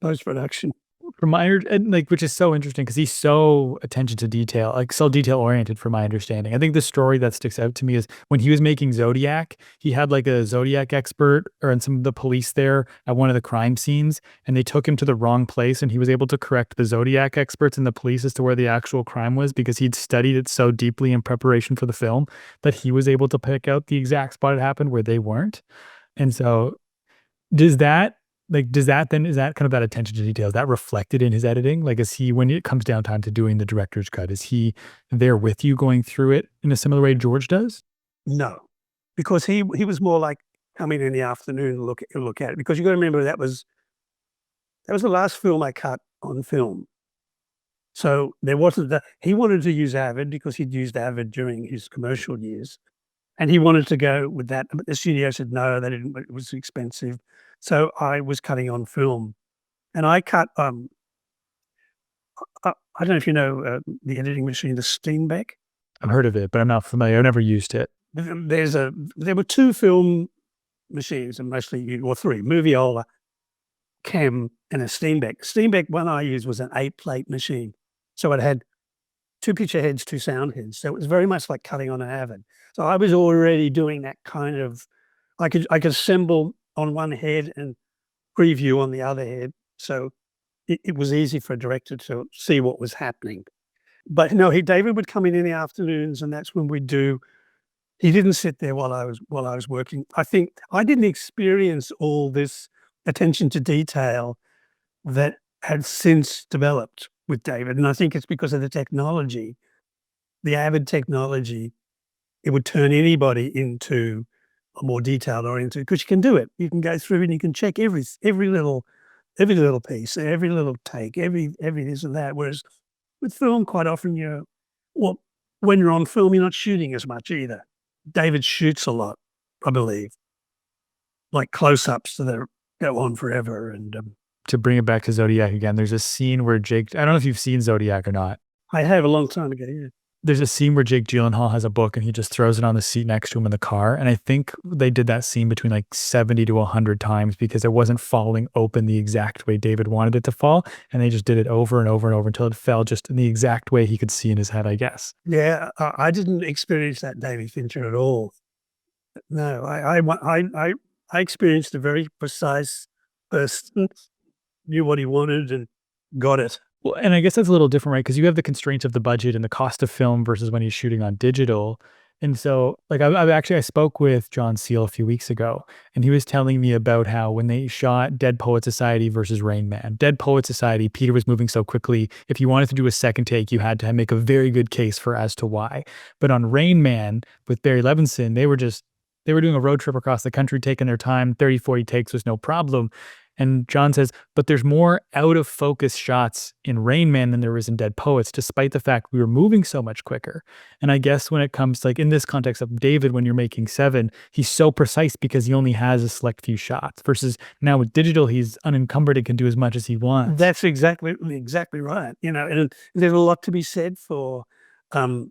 post production. From my and like, which is so interesting because he's so attention to detail, like so detail oriented from my understanding. I think the story that sticks out to me is when he was making Zodiac, he had like a Zodiac expert or and some of the police there at one of the crime scenes, and they took him to the wrong place, and he was able to correct the Zodiac experts and the police as to where the actual crime was because he'd studied it so deeply in preparation for the film that he was able to pick out the exact spot it happened where they weren't. And so does that does that then is that kind of that attention to detail, is that reflected in his editing? Like, is he when it comes down time to doing the director's cut, is he there with you going through it in a similar way George does? No, because he was more like coming in the afternoon and look at it, because you gotta remember that was the last film I cut on film. So there wasn't the he wanted to use Avid because he'd used Avid during his commercial years, and he wanted to go with that, but the studio said, "No, they didn't, it was expensive." So I was cutting on film, and I cut, I don't know if you know, the editing machine, the Steenbeck? I've heard of it, but I'm not familiar. I've never used it. There were 2 film machines, and mostly or 3, Moviola, Chem, and a Steenbeck. Steenbeck one I used was an 8-plate machine. So it had 2 picture heads, 2 sound heads, so it was very much like cutting on an Avid. So I was already doing that kind of I could assemble on one head and preview on the other head, so it was easy for a director to see what was happening. But no, David would come in the afternoons, and that's when we'd do he didn't sit there while I was working. I think I didn't experience all this attention to detail that had since developed with David, and I think it's because of the technology, the Avid technology. It would turn anybody into a more detailed oriented because you can do it. You can go through and you can check every little piece, every little take, every this and that. Whereas with film, quite often well, when you're on film, you're not shooting as much either. David shoots a lot, I believe, like close-ups that go on forever. And To bring it back to Zodiac again, there's a scene where Jake I don't know if you've seen Zodiac or not. I have a long time ago. Yeah. There's a scene where Jake Gyllenhaal has a book and he just throws it on the seat next to him in the car, and I think they did that scene between like 70 to 100 times because it wasn't falling open the exact way David wanted it to fall, and they just did it over and over and over until it fell just in the exact way he could see in his head, I guess. Yeah, I didn't experience that David Fincher at all. No, I experienced a very precise person, knew what he wanted and got it. Well, and I guess that's a little different, right? Because you have the constraints of the budget and the cost of film versus when he's shooting on digital. And so, like, I spoke with John Seal a few weeks ago, and he was telling me about how when they shot Dead Poet Society versus Rain Man, Dead Poet Society, Peter was moving so quickly. If you wanted to do a second take, you had to make a very good case for as to why. But on Rain Man with Barry Levinson, they were doing a road trip across the country, taking their time, 30, 40 takes was no problem. And John says, but there's more out of focus shots in Rain Man than there is in Dead Poets, despite the fact we were moving so much quicker. And I guess when it comes to, like, in this context of David, when you're making Seven, he's so precise because he only has a select few shots versus now with digital, he's unencumbered and can do as much as he wants. That's exactly right. And there's a lot to be said for, I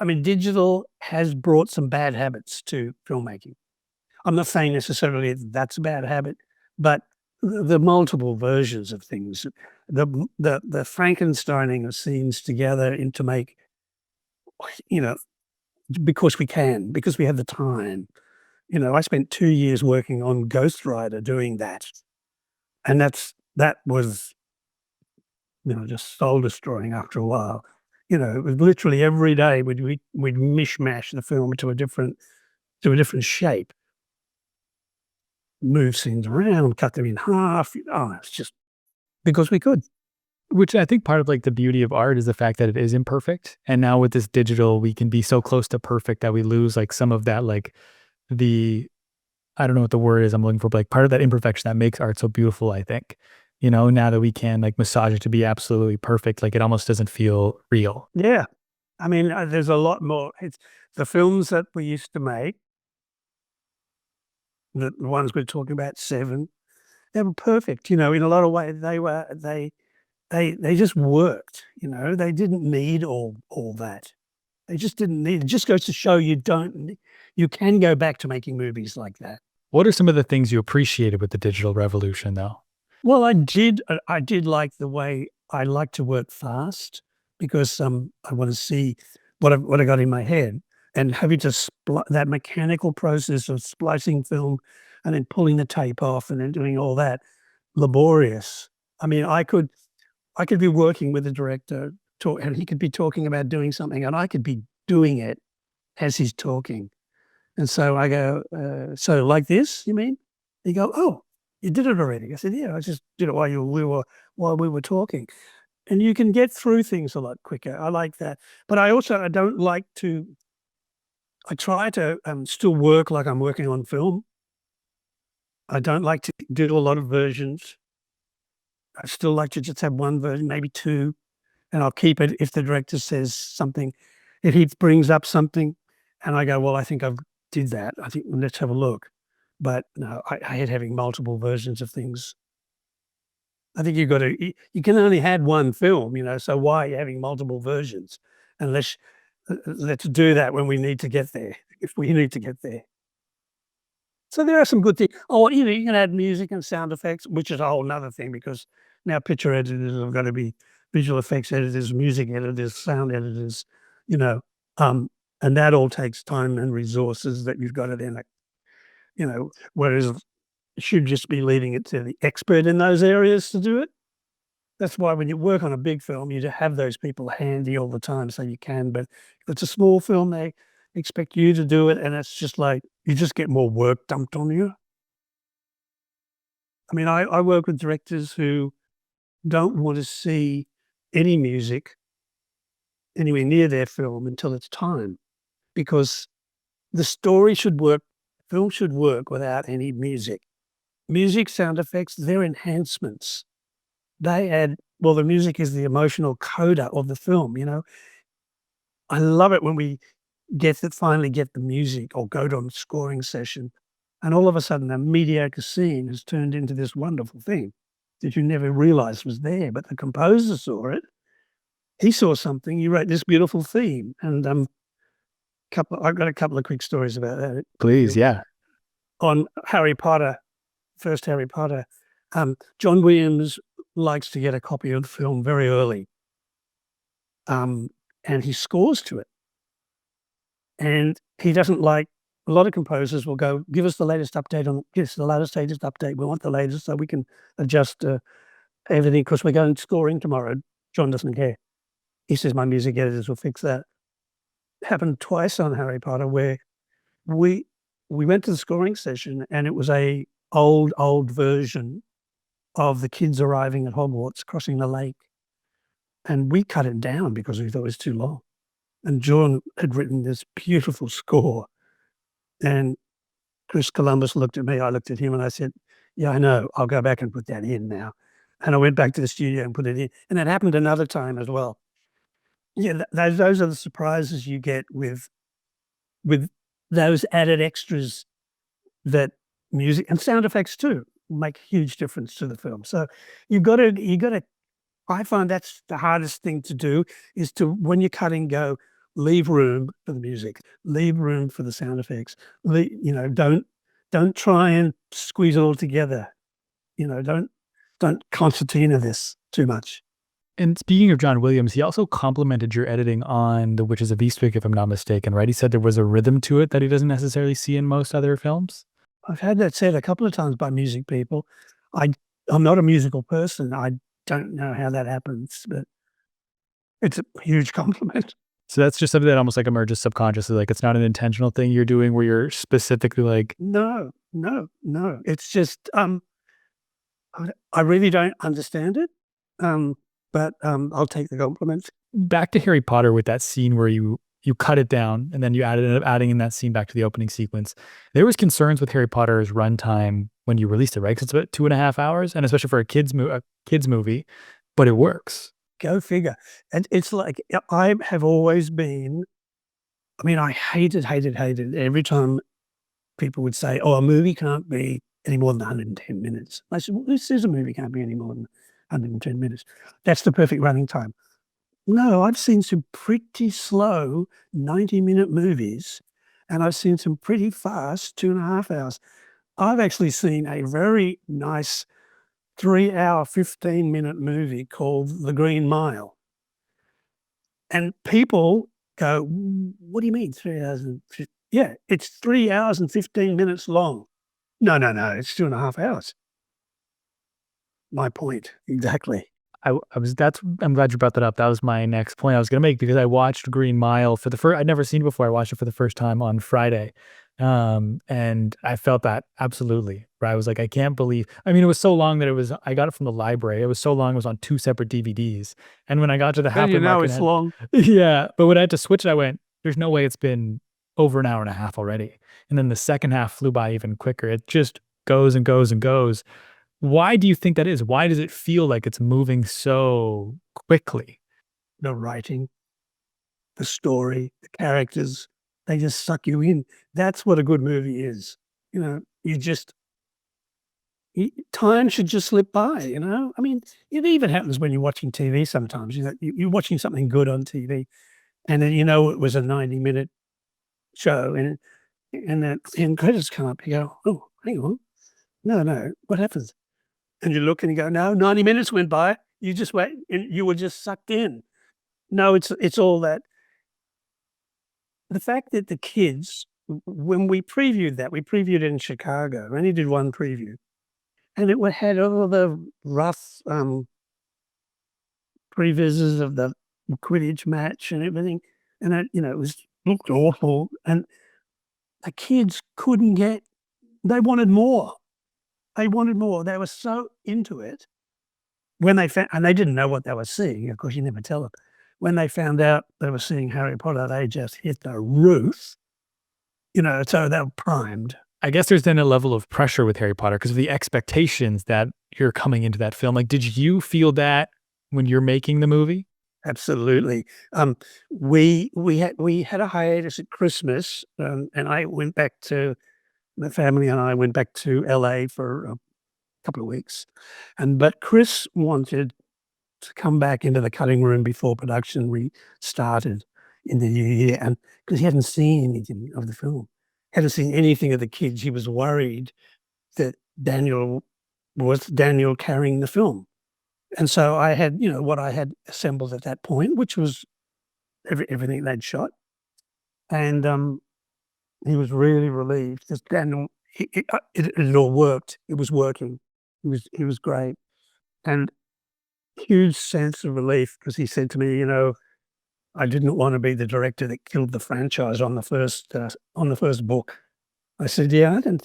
mean, digital has brought some bad habits to filmmaking. I'm not saying necessarily that's a bad habit, but the multiple versions of things, the Frankensteining of scenes together to make, you know, because we have the time. I spent 2 years working on Ghost Rider doing that, and that was, just soul destroying after a while. It was literally every day we'd mishmash the film to a different shape. Move scenes around, cut them in half. It's just because we could. Which I think part of like the beauty of art is the fact that it is imperfect. And now with this digital, we can be so close to perfect that we lose like some of that, like I don't know what the word is I'm looking for, but like part of that imperfection that makes art so beautiful, I think. Now that we can like massage it to be absolutely perfect, like it almost doesn't feel real. Yeah. I mean, there's a lot more. It's the films that we used to make, the ones we're talking about, Seven, they were perfect. In a lot of ways, they just worked. They didn't need all that. They just didn't need it. Just goes to show you can go back to making movies like that. What are some of the things you appreciated with the digital revolution, though? Well, I did like the way I like to work fast because, I wanna see what I got in my head, and having to that mechanical process of splicing film and then pulling the tape off and then doing all that, laborious. I mean, I could be working with the director, and he could be talking about doing something, and I could be doing it as he's talking. And so I go, "So like this, you mean?" He go, "Oh, you did it already." I said, "Yeah, I just did it while we were talking." And you can get through things a lot quicker. I like that. But I don't like to I try to, still work like I'm working on film. I don't like to do a lot of versions. I still like to just have 1 version, maybe 2, and I'll keep it if the director says something. If he brings up something and I go, "Well, I think I've did that. I think let's have a look." But no, I hate having multiple versions of things. I think you've got to you can only have 1 film, so why are you having multiple versions? Unless let's do that when we need to get there, if we need to get there. So there are some good things. Oh, you can add music and sound effects, which is a whole 'nother thing because now picture editors have got to be visual effects editors, music editors, sound editors, you know, um, and that all takes time and resources that you've got to then, whereas you should just be leaving it to the expert in those areas to do it. That's why when you work on a big film, you have those people handy all the time so you can, but if it's a small film, they expect you to do it, and it's just like you just get more work dumped on you. I mean, I work with directors who don't want to see any music anywhere near their film until it's time, because the story should work, film should work without any music. Music, sound effects, they're enhancements. They add well, the music is the emotional coda of the film. I love it when we finally get the music or go to a scoring session, and all of a sudden a mediocre scene has turned into this wonderful thing that you never realized was there, but the composer saw it. He saw something, he wrote this beautiful theme, and, I've got a couple of quick stories about that. Please, yeah. On Harry Potter, first Harry Potter, John Williams likes to get a copy of the film very early, um, and he scores to it. And he doesn't like a lot of composers will go, "Give us the latest update give us the latest update. We want the latest so we can adjust, everything because 'cause we're going scoring tomorrow." John doesn't care. He says, "My music editors will fix that." Happened twice on Harry Potter where we we went to the scoring session and it was a old version of the kids arriving at Hogwarts, crossing the lake, and we cut it down because we thought it was too long. And John had written this beautiful score, and Chris Columbus looked at me, I looked at him, and I said, "Yeah, I know. I'll go back and put that in now." And I went back to the studio and put it in, and that happened another time as well. Yeah, those are the surprises you get with those added extras that music and sound effects too make a huge difference to the film. So you gotta I find that's the hardest thing to do is to when you're cutting, go, leave room for the music, leave room for the sound effects. Don't try and squeeze it all together. Don't concertina this too much. And speaking of John Williams, he also complimented your editing on The Witches of Eastwick, if I'm not mistaken, right? He said there was a rhythm to it that he doesn't necessarily see in most other films? I've had that said a couple of times by music people. I I'm not a musical person. I don't know how that happens, but it's a huge compliment. So that's just something that almost, like, emerges subconsciously, like, it's not an intentional thing you're doing where you're specifically like No, no, no. It's just, I really don't understand it, but, I'll take the compliment. back to Harry Potter with that scene where you cut it down and then you ended up adding in that scene back to the opening sequence. There was concerns with Harry Potter's runtime when you released it, right? 'Cause it's about 2.5 hours, and especially for a kids movie, but it works. Go figure. And it's like, I have always been I mean, I hated every time people would say, "Oh, a movie can't be any more than 110 minutes." I said, "Well, this is a movie can't be any more than 110 minutes. That's the perfect running time." No, I've seen some pretty slow 90-minute movies, and I've seen some pretty fast 2.5 hours. I've actually seen a very nice 3-hour, 15-minute movie called The Green Mile. And people go, what do you mean 3 hours and yeah, it's 3 hours and 15 minutes long. No, no, no, it's 2.5 hours. My point, exactly. I was that's I'm glad you brought that up. That was my next point I was gonna make because I watched Green Mile for the first. I'd never seen it before. I watched it for the first time on Friday. And I felt that absolutely, where I was like, I can't believe I mean, it was so long that I got it from the library. It was so long, it was on 2 separate DVDs. And when I got to the Then halfway you know mark and it's had long. yeah, but when I had to switch it, I went, "There's no way it's been over an hour and a half already." And then the second half flew by even quicker. It just goes and goes and goes. Why do you think that is? Why does it feel like it's moving so quickly? The writing, the story, the characters, they just suck you in. That's what a good movie is. You know, you just time should just slip by, you know? I mean, it even happens when you're watching TV sometimes. You're watching something good on TV, and then you know it was a 90-minute show, and then end credits come up. You go, "Oh, hang on. No, no, what happens?" And you look and you go, "No, 90 minutes went by. You just wait, and you were just sucked in." No, it's all that the fact that the kids when we previewed it in Chicago. We only did one preview, and it had all the rough, previses of the Quidditch match and everything, and it was looked awful, and the kids couldn't get they wanted more. They wanted more. They were so into it. When they found and they didn't know what they were seeing, of course, you never tell them. When they found out they were seeing Harry Potter, they just hit the roof, so they were primed. I guess there's then a level of pressure with Harry Potter because of the expectations that you're coming into that film. Like, did you feel that when you're making the movie? Absolutely. We had a hiatus at Christmas, and I went back to the family and I went back to LA for a couple of weeks, but Chris wanted to come back into the cutting room before production restarted in the new year, and because he hadn't seen anything of the film, hadn't seen anything of the kids, he was worried that Daniel carrying the film. And so I had, what I had assembled at that point, which was everything they'd shot, and, he was really relieved because Daniel it all worked. It was working. He was great, and huge sense of relief because he said to me, "I didn't wanna be the director that killed the franchise on the first book." I said, "Yeah, I didn't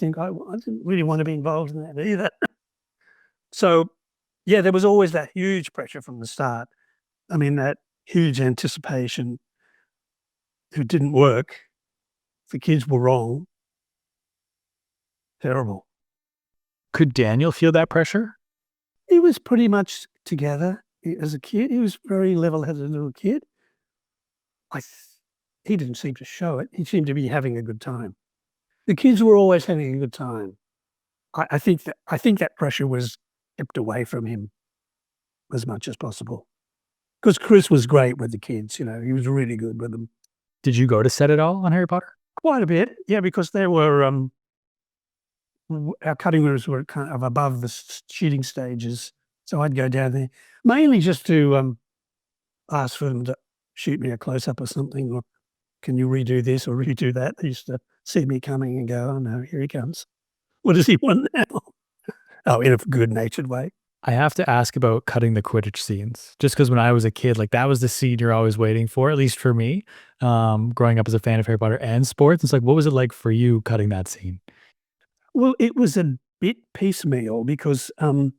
really wanna be involved in that either." So, yeah, there was always that huge pressure from the start. I mean, that huge anticipation. It didn't work. The kids were wrong. Terrible. Could Daniel feel that pressure? He was pretty much together as a kid. He was very level-headed little kid. I th He didn't seem to show it. He seemed to be having a good time. The kids were always having a good time. I think that pressure was kept away from him as much as possible. Because Chris was great with the kids, he was really good with them. Did you go to set at all on Harry Potter? Quite a bit, yeah, because there were, our cutting rooms were kind of above the shooting stages, so I'd go down there, mainly just to, ask for them to shoot me a close-up or something, or, "Can you redo this or redo that?" They used to see me coming and go, "Oh, no, here he comes. What does he want now?" Oh, in a good-natured way. I have to ask about cutting the Quidditch scenes, just because when I was a kid, like, that was the scene you're always waiting for, at least for me, growing up as a fan of Harry Potter and sports. It's like, what was it like for you cutting that scene? Well, it was a bit piecemeal because, I don't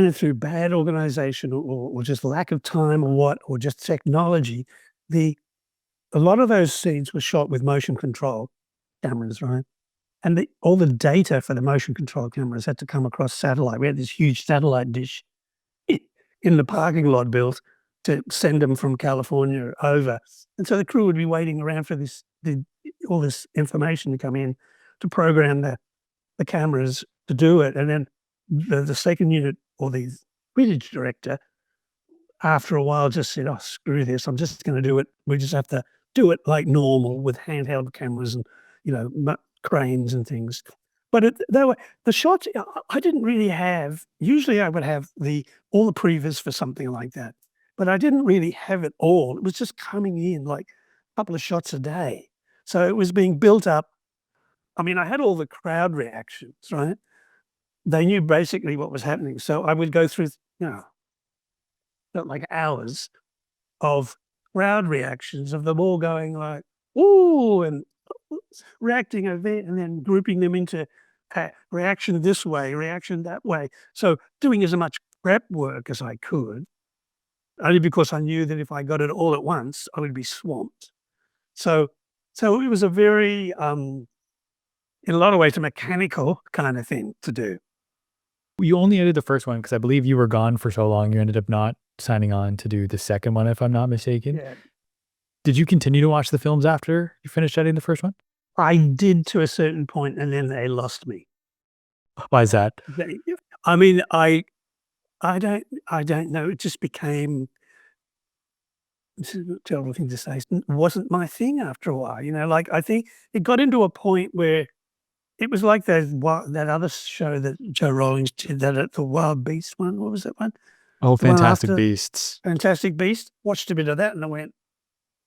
know, through bad organization or just lack of time or what, or just technology, the a lot of those scenes were shot with motion control cameras, right? And all the data for the motion control cameras had to come across satellite. We had this huge satellite dish I in the parking lot built to send them from California over. And so the crew would be waiting around for all this information to come in to program the cameras to do it. And then the second unit or the Quidditch director, after a while, just said, "Oh, screw this. I'm just gonna do it. We just have to do it like normal with handheld cameras and, cranes and things." But they were the shots. I didn't really have. Usually, I would have all the previews for something like that, but I didn't really have it all. It was just coming in like a couple of shots a day, so it was being built up. I mean, I had all the crowd reactions, right? They knew basically what was happening, so I would go through, you know, felt like hours of crowd reactions of them all going like, "Ooh," and reacting a bit and then grouping them into reaction this way, reaction that way. So doing as much prep work as I could, only because I knew that if I got it all at once, I would be swamped. So, so it was a very, in a lot of ways, a mechanical kind of thing to do. You only edited the first one because I believe you were gone for so long, you ended up not signing on to do the second one, if I'm not mistaken. Yeah. Did you continue to watch the films after you finished editing the first one? I did to a certain point, and then they lost me. Why is that? They, I mean, I don't know. It just became, this is a terrible thing to say, it wasn't my thing after a while, you know, like, I think it got into a point where it was like that other show that Joe Rollins did, the Wild Beast one, what was that one? Oh, The one Fantastic after Beasts. Fantastic Beast, watched a bit of that and I went,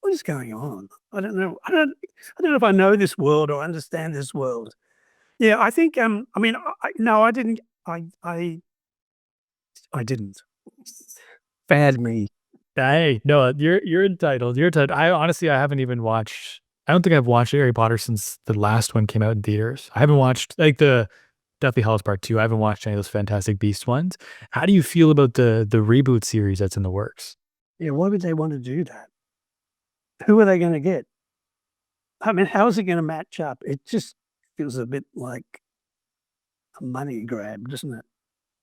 "What is going on? I don't know. I don't know if I know this world or understand this world." Yeah, I think, I mean, no, I didn't. I didn't. Bad me. Hey, no, you're entitled. You're entitled. I honestly, I haven't even watched. I don't think I've watched Harry Potter since the last one came out in theaters. I haven't watched like the Deathly Hallows Part 2. I haven't watched any of those Fantastic Beast ones. How do you feel about the reboot series that's in the works? Yeah, why would they want to do that? Who are they gonna get? I mean, how is it gonna match up? It just feels a bit like a money grab, doesn't it?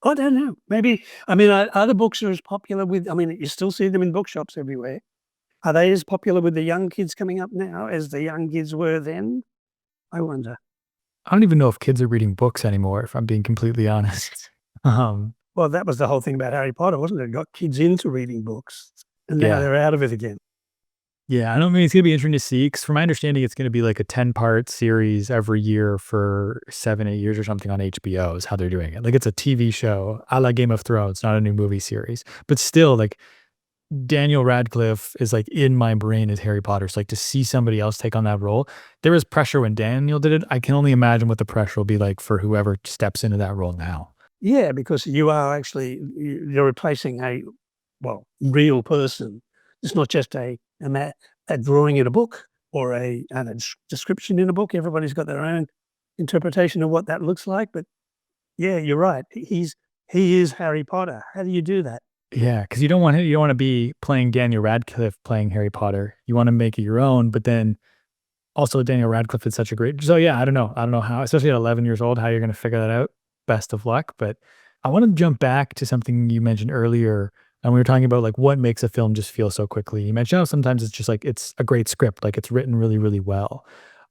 I don't know. Maybe, I mean, are the books are as popular with, I mean, you still see them in bookshops everywhere. Are they as popular with the young kids coming up now as the young kids were then? I wonder. I don't even know if kids are reading books anymore, if I'm being completely honest. Well, that was the whole thing about Harry Potter, wasn't it? It got kids into reading books, and now Yeah. they're out of it again. Yeah, I don't mean it's gonna be interesting to see because from my understanding, it's gonna be like a 10-part series every year for 7, 8 years or something on HBO is how they're doing it. Like it's a TV show a la Game of Thrones, not a new movie series. But still, like Daniel Radcliffe is like in my brain as Harry Potter. So like to see somebody else take on that role, there was pressure when Daniel did it. I can only imagine what the pressure will be like for whoever steps into that role now. Yeah, because you are actually you're replacing a, well, real person. It's not just a drawing in a book or a description in a book. Everybody's got their own interpretation of what that looks like. But yeah, you're right. He is Harry Potter. How do you do that? Yeah, because you don't want to be playing Daniel Radcliffe playing Harry Potter. You want to make it your own, but then also Daniel Radcliffe is such a great. So yeah, I don't know. I don't know how, especially at 11 years old, how you're going to figure that out. Best of luck. But I want to jump back to something you mentioned earlier, and we were talking about like what makes a film just feel so quickly. You mentioned how sometimes it's just like it's a great script, like it's written really, really well.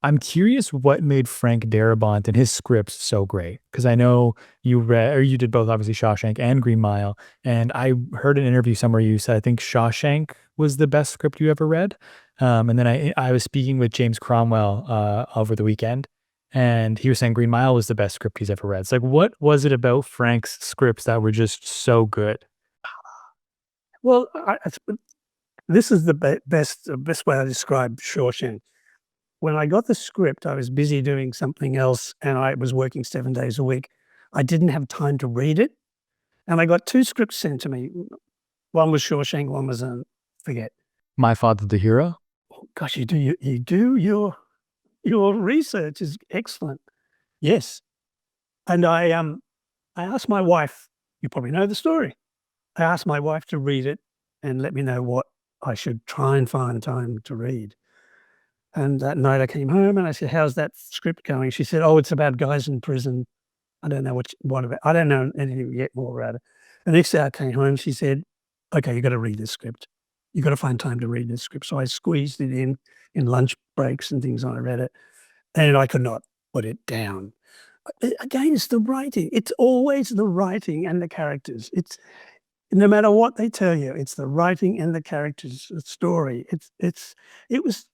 I'm curious what made Frank Darabont and his scripts so great because I know you read or you did both, obviously Shawshank and Green Mile, and I heard an interview somewhere you said I think Shawshank was the best script you ever read. And then I was speaking with James Cromwell over the weekend, and he was saying Green Mile was the best script he's ever read. It's like, what was it about Frank's scripts that were just so good? Well, this is the best way I describe Shawshank. When I got the script, I was busy doing something else, and I was working 7 days a week. I didn't have time to read it, and I got 2 scripts sent to me. One was Shawshank, one was, forget. My Father the Hero. Oh, gosh, you do your research is excellent. Yes, and I asked my wife, you probably know the story. I asked my wife to read it and let me know what I should try and find time to read. And that night I came home and I said, "How's that script going?" She said, "Oh, it's about guys in prison. I don't know what about. I don't know anything yet more about it." The next day I came home, she said, "Okay, you gotta read this script. You gotta find time to read this script." So I squeezed it in lunch breaks and things, and I read it, and I could not put it down. Again, it's the writing. It's always the writing and the characters. It's no matter what they tell you, it's the writing and the characters, the story. It was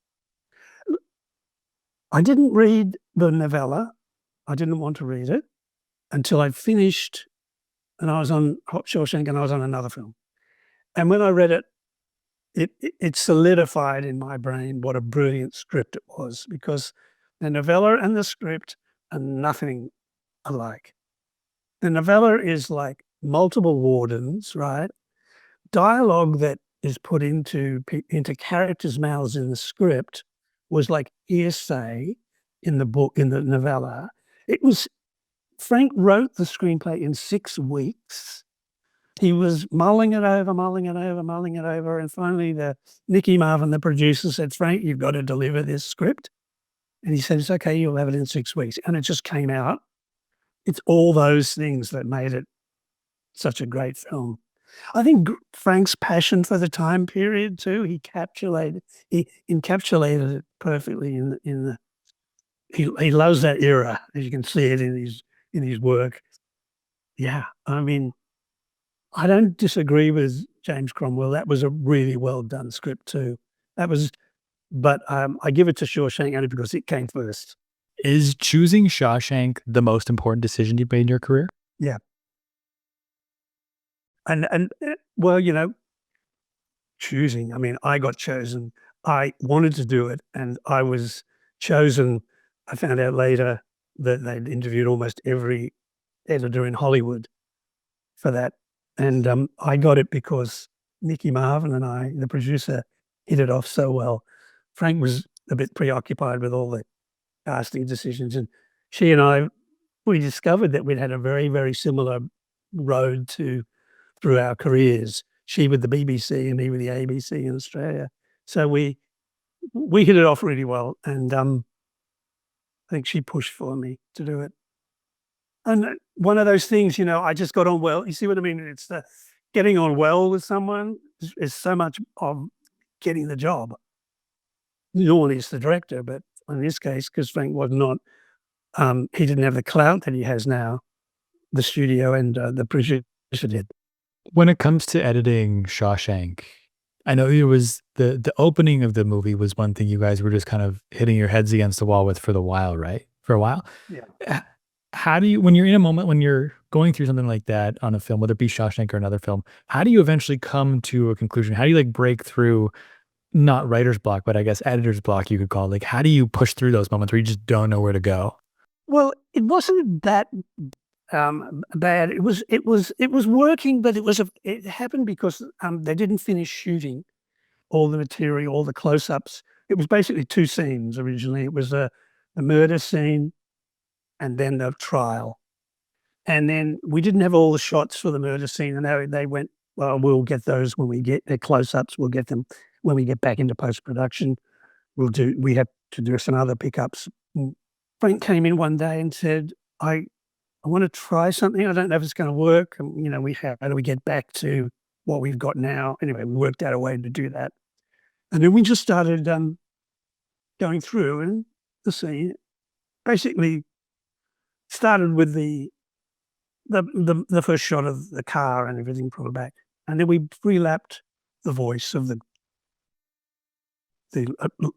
I didn't read the novella. I didn't want to read it until I finished, and I was on Shawshank, and I was on another film. And when I read it, it solidified in my brain what a brilliant script it was, because the novella and the script are nothing alike. The novella is like multiple wardens, right? Dialogue that is put into characters' mouths in the script was like hearsay in the book, in the novella. It was Frank wrote the screenplay in 6 weeks. He was mulling it over, and finally Nicky Marvin, the producer, said, "Frank, you've got to deliver this script." And he said, "It's okay, you'll have it in 6 weeks." And it just came out. It's all those things that made it such a great film. I think Frank's passion for the time period too, he encapsulated it perfectly in the he loves that era, as you can see it in his work. Yeah, I mean, I don't disagree with James Cromwell. That was a really well done script too. That was, but I give it to Shawshank only because it came first. Is choosing Shawshank the most important decision you made in your career? Yeah. And well, you know, choosing, I mean, I got chosen. I wanted to do it, and I was chosen. I found out later that they'd interviewed almost every editor in Hollywood for that, and I got it because Nicky Marvin and I, the producer, hit it off so well. Frank was a bit preoccupied with all the casting decisions, and she and I, we discovered that we'd had a very, very similar road through our careers. She with the BBC and me with the ABC in Australia. So we hit it off really well, and I think she pushed for me to do it. And one of those things, you know, I just got on well. You see what I mean? It's the getting on well with someone is so much of getting the job. Normally it's the director, but in this case, because Frank was not, he didn't have the clout that he has now. The studio and the producer did. When it comes to editing Shawshank, I know it was the opening of the movie was one thing you guys were just kind of hitting your heads against the wall with for the while, right? For a while? Yeah. How do you, when you're in a moment, when you're going through something like that on a film, whether it be Shawshank or another film, how do you eventually come to a conclusion? How do you like break through, not writer's block, but I guess editor's block, you could call it? Like, how do you push through those moments where you just don't know where to go? Well, it wasn't that bad. It was working, but it happened because they didn't finish shooting all the material, all the close-ups. It was basically 2 scenes originally. It was a murder scene and then the trial. And then we didn't have all the shots for the murder scene, and they went, "Well, we'll get those when we get the close-ups. We'll get them when we get back into post-production. We have to do some other pickups." Frank came in one day and said, I want to try something. I don't know if it's going to work. And, you know, how do we get back to what we've got now? Anyway, we worked out a way to do that. And then we just started going through, and the scene basically started with the first shot of the car and everything from back. And then we pre-lapped the voice of the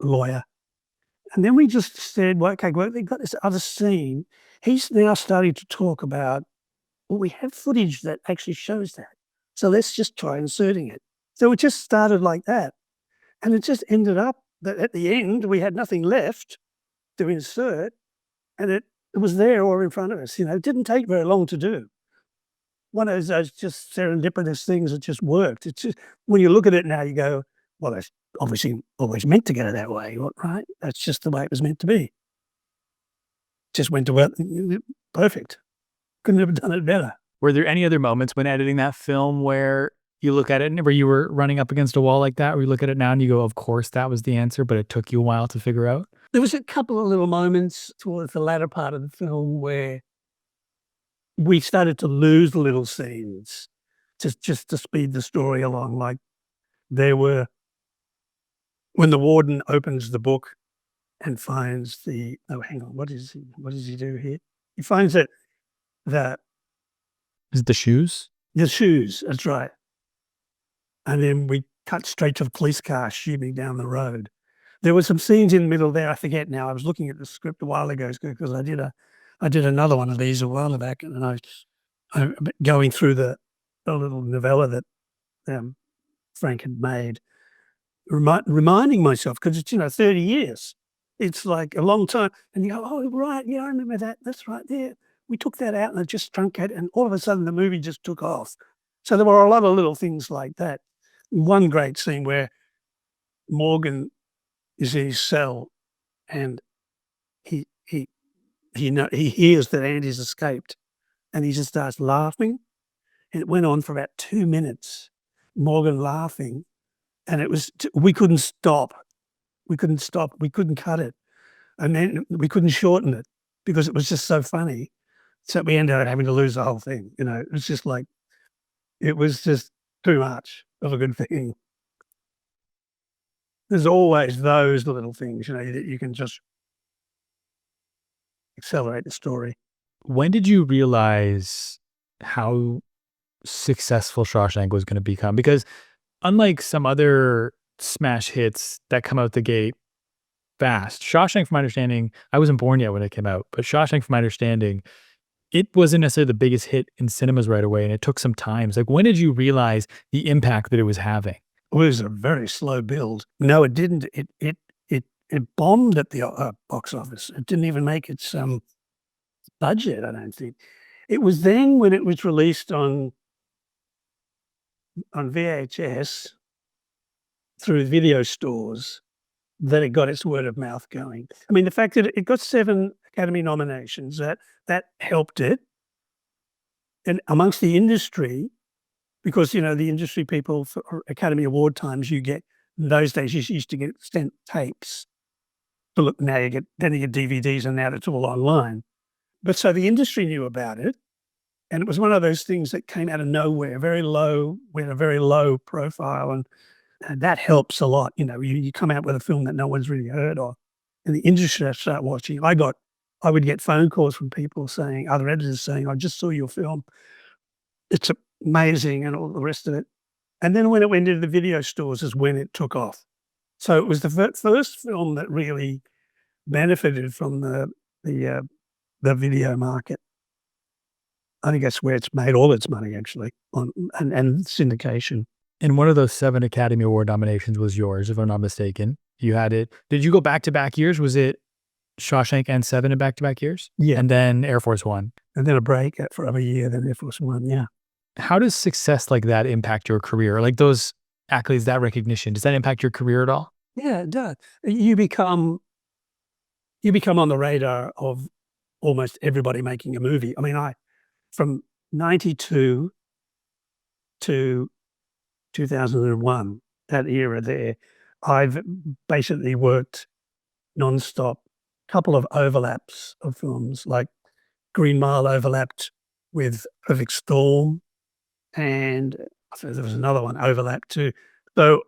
lawyer. And then we just said, well, okay, well, they've got this other scene. He's now starting to talk about, well, we have footage that actually shows that. So let's just try inserting it. So it just started like that. And it just ended up that at the end, we had nothing left to insert. And it was there all in front of us. You know, it didn't take very long to do. One of those just serendipitous things that just worked. It's just, when you look at it now, you go, well, that's obviously always meant to go that way, right? That's just the way it was meant to be. Just went to well, perfect. Couldn't have done it better. Were there any other moments when editing that film where you look at it and where you were running up against a wall like that, where you look at it now and you go, of course that was the answer, but it took you a while to figure out? There was a couple of little moments towards the latter part of the film where we started to lose little scenes just to speed the story along. Like there were, when the warden opens the book and finds oh, hang on, what does he do here? He finds that Is it the shoes? the shoes, that's right. And then we cut straight to the police car shooting down the road. There were some scenes in the middle there, I forget now. I was looking at the script a while ago because I did a I did another one of these a while back, and I going through the little novella that Frank had made, reminding myself, because it's, 30 years. It's like a long time, and you go, "Oh, right, yeah, I remember that. That's right there. We took that out, and it just truncated, and all of a sudden the movie just took off." So there were a lot of little things like that. One great scene where Morgan is in his cell, and he he he hears that Andy's escaped, and he just starts laughing, and it went on for about 2 minutes, Morgan laughing, and it was we couldn't stop. We couldn't stop. We couldn't cut it, and then we couldn't shorten it because it was just so funny. So we ended up having to lose the whole thing, it was just like it was just too much of a good thing. There's always those little things, that you can just accelerate the story. When did you realize how successful Shawshank was gonna become? Because unlike some other smash hits that come out the gate fast, Shawshank, from my understanding, I wasn't born yet when it came out, but Shawshank, from my understanding, it wasn't necessarily the biggest hit in cinemas right away, and it took some time. Like, when did you realize the impact that it was having? It was a very slow build. No, it didn't. It bombed at the, box office. It didn't even make its, budget, I don't think. It was then when it was released on VHS through video stores that it got its word of mouth going. I mean, the fact that it got 7 Academy nominations, that helped it. And amongst the industry, because, the industry people for Academy Award times, you get in those days, you used to get sent tapes. But look, now you get DVDs, and now it's all online. But so the industry knew about it, and it was one of those things that came out of nowhere, very low, with a very low profile, and that helps a lot. You come out with a film that no one's really heard of, and the industry start watching. I would get phone calls from people saying, other editors saying, "I just saw your film. It's amazing," and all the rest of it. And then when it went into the video stores is when it took off. So it was the first film that really benefited from the video market. I think that's where it's made all its money, actually, on and syndication. And one of those 7 Academy Award nominations was yours, if I'm not mistaken. You had it. Did you go back-to-back years? Was it Shawshank and 7 in back-to-back years? Yeah. And then Air Force One? And then a break for a year, then Air Force One, yeah. How does success like that impact your career? Like those accolades, that recognition, does that impact your career at all? Yeah, it does. You become on the radar of almost everybody making a movie. I mean, from 92 to 2001, that era there, I've basically worked nonstop. Couple of overlaps of films, like Green Mile overlapped with Perfect Storm, and I think there was another one overlapped too. So,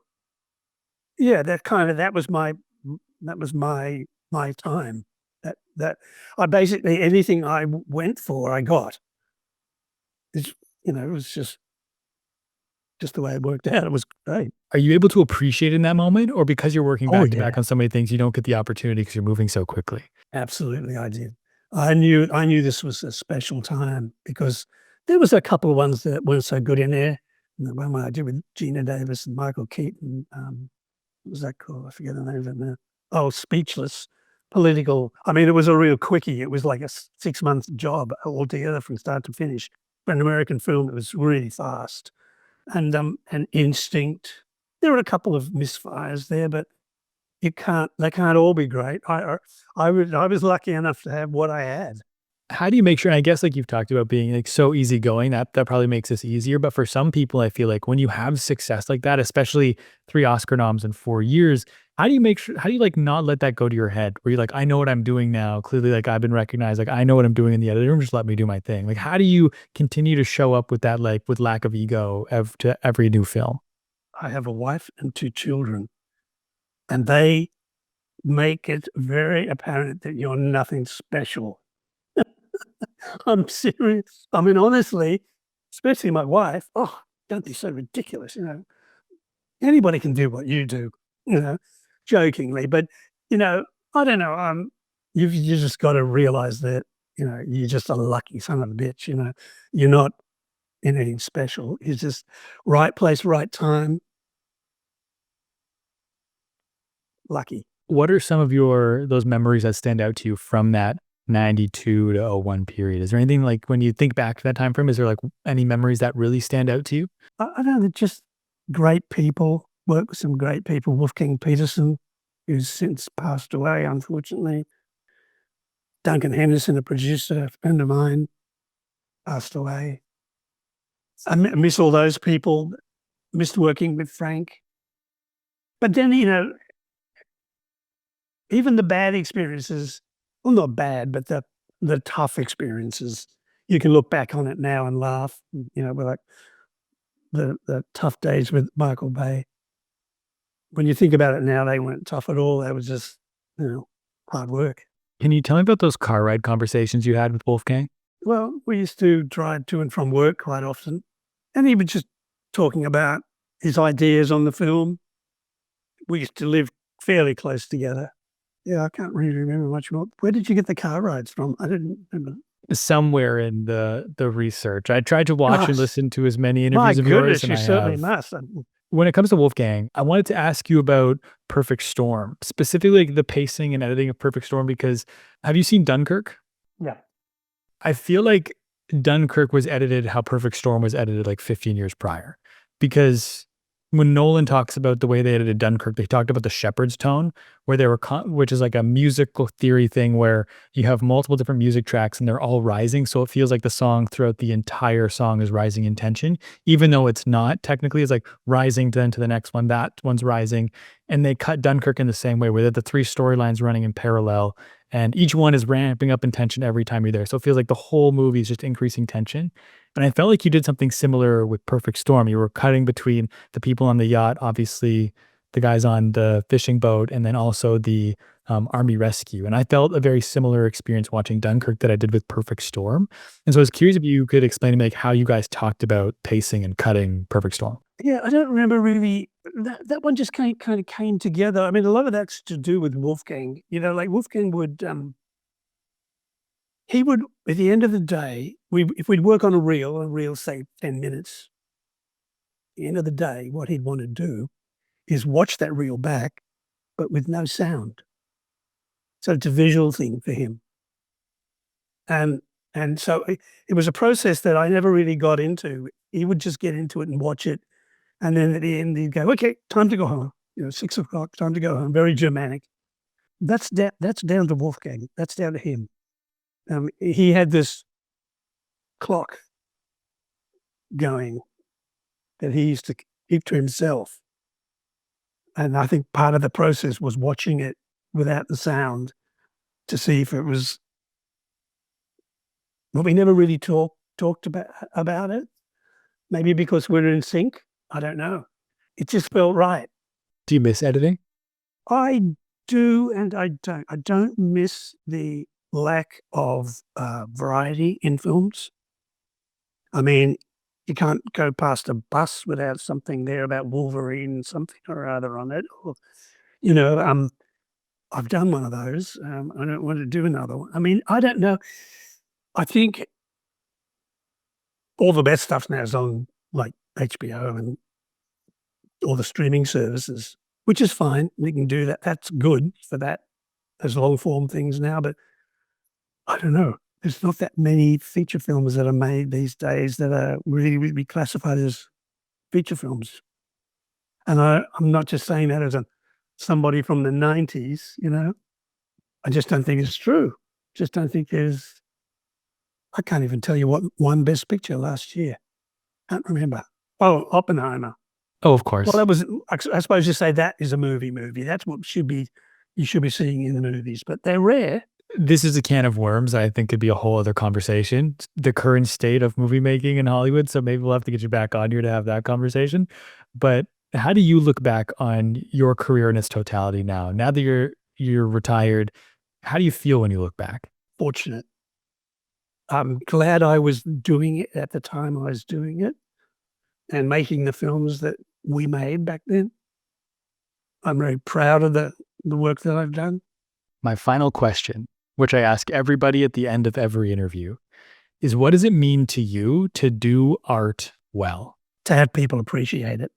yeah, that was my time. That I basically anything I went for, I got. It's, it was just the way it worked out. It was great. Are you able to appreciate in that moment, or because you're working Oh, back to yeah. back on so many things, you don't get the opportunity because you're moving so quickly? Absolutely, I did. I knew this was a special time because there was a couple of ones that weren't so good in there. The one I did with Gina Davis and Michael Keaton, what was that called? I forget the name of it now. Oh, Speechless. Political. I mean, it was a real quickie. It was like a 6-month job altogether from start to finish. For an American film, it was really fast. And Instinct. There were a couple of misfires there, but they can't all be great. I was lucky enough to have what I had. How do you make sure, and I guess, like, you've talked about being, like, so easygoing, that probably makes this easier, but for some people, I feel like when you have success like that, especially 3 Oscar noms in 4 years, how do you, like, not let that go to your head? Where you're like, "I know what I'm doing now. Clearly, like, I've been recognized. Like, I know what I'm doing in the editing room. Just let me do my thing." Like, how do you continue to show up with that, like, with lack of ego to every new film? I have a wife and 2 children, and they make it very apparent that you're nothing special. I'm serious. I mean, honestly, especially my wife, "Oh, don't be so ridiculous. Anybody can do what you do," you know, jokingly. But, I don't know, you just gotta realize that you're just a lucky son of a bitch, You're not anything special. It's just right place, right time, lucky. What are some of those memories that stand out to you from that 92 to '01 period? Is there anything like when you think back to that time frame, is there like any memories that really stand out to you? I don't know, just great people, worked with some great people. Wolfgang Peterson, who's since passed away, unfortunately. Duncan Henderson, a producer, a friend of mine, passed away. I miss all those people, missed working with Frank. But then, even the bad experiences, well, not bad, but the tough experiences, you can look back on it now and laugh, with like the tough days with Michael Bay. When you think about it now, they weren't tough at all. They was just, hard work. Can you tell me about those car ride conversations you had with Wolfgang? Well, we used to drive to and from work quite often, and he was just talking about his ideas on the film. We used to live fairly close together. Yeah, I can't really remember much more. Where did you get the car rides from? I didn't remember. Somewhere in the research. I tried to watch and Gosh, listen to as many my interviews of yours, goodness, and you I certainly have. must. When it comes to Wolfgang, I wanted to ask you about Perfect Storm, specifically like the pacing and editing of Perfect Storm, because have you seen Dunkirk? Yeah. I feel like Dunkirk was edited how Perfect Storm was edited like 15 years prior. Because when Nolan talks about the way they edited Dunkirk, they talked about the shepherd's tone, where they were, which is like a musical theory thing where you have multiple different music tracks and they're all rising. So it feels like the song throughout the entire song is rising in tension, even though it's not technically. It's like rising then to the next one, that one's rising. And they cut Dunkirk in the same way, where they had the three storylines running in parallel. And each one is ramping up in tension every time you're there. So it feels like the whole movie is just increasing tension. And I felt like you did something similar with Perfect Storm. You were cutting between the people on the yacht, obviously the guys on the fishing boat, and then also the army rescue. And I felt a very similar experience watching Dunkirk that I did with Perfect Storm. And so I was curious if you could explain to me like how you guys talked about pacing and cutting Perfect Storm. Yeah, I don't remember really. That one just kind of came together. I mean, a lot of that's to do with Wolfgang. Like Wolfgang would, he would, at the end of the day, if we'd work on a reel, say 10 minutes, at the end of the day, what he'd want to do is watch that reel back, but with no sound. So it's a visual thing for him. And so it was a process that I never really got into. He would just get into it and watch it. And then at the end, he'd go, okay, time to go home. 6 o'clock, time to go home. Very Germanic. That's down to Wolfgang. That's down to him. He had this clock going that he used to keep to himself. And I think part of the process was watching it without the sound to see if it was. Well, we never really talked about it. Maybe because we're in sync. I don't know. It just felt right. Do you miss editing? I do and I don't. I don't miss the lack of variety in films. I mean, you can't go past a bus without something there about Wolverine, something or other on it. Or, I've done one of those. I don't want to do another one. I mean, I don't know. I think all the best stuff now is on like HBO and all the streaming services, which is fine. We can do that. That's good for that. There's long form things now, but I don't know. There's not that many feature films that are made these days that are really classified as feature films. And I'm not just saying that as somebody from the 90s, I just don't think it's true. Just don't think I can't even tell you what won Best Picture last year. Can't remember. Oh, Oppenheimer. Oh, of Well, course. that was, I suppose you say that is a movie. That's what you should be seeing in the movies, but they're rare. This is a can of worms. I think could be a whole other conversation. The current state of movie making in Hollywood. So maybe we'll have to get you back on here to have that conversation. But how do you look back on your career in its totality now? Now that you're retired, how do you feel when you look back? Fortunate. I'm glad I was doing it at the time I was doing it and making the films that we made back then. I'm very proud of the work that I've done. My final question which I ask everybody at the end of every interview, is what does it mean to you to do art well? To have people appreciate it.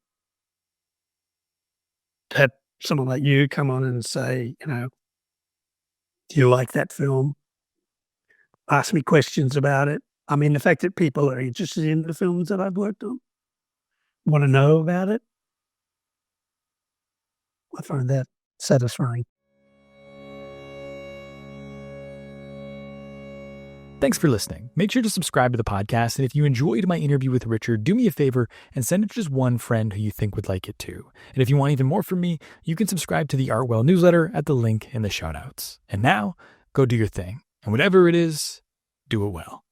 To have someone like you come on and say, do you like that film? Ask me questions about it. I mean, the fact that people are interested in the films that I've worked on, want to know about it, I find that satisfying. Thanks for listening. Make sure to subscribe to the podcast. And if you enjoyed my interview with Richard, do me a favor and send it to just one friend who you think would like it too. And if you want even more from me, you can subscribe to the Artwell newsletter at the link in the shout outs. And now, go do your thing. And whatever it is, do it well.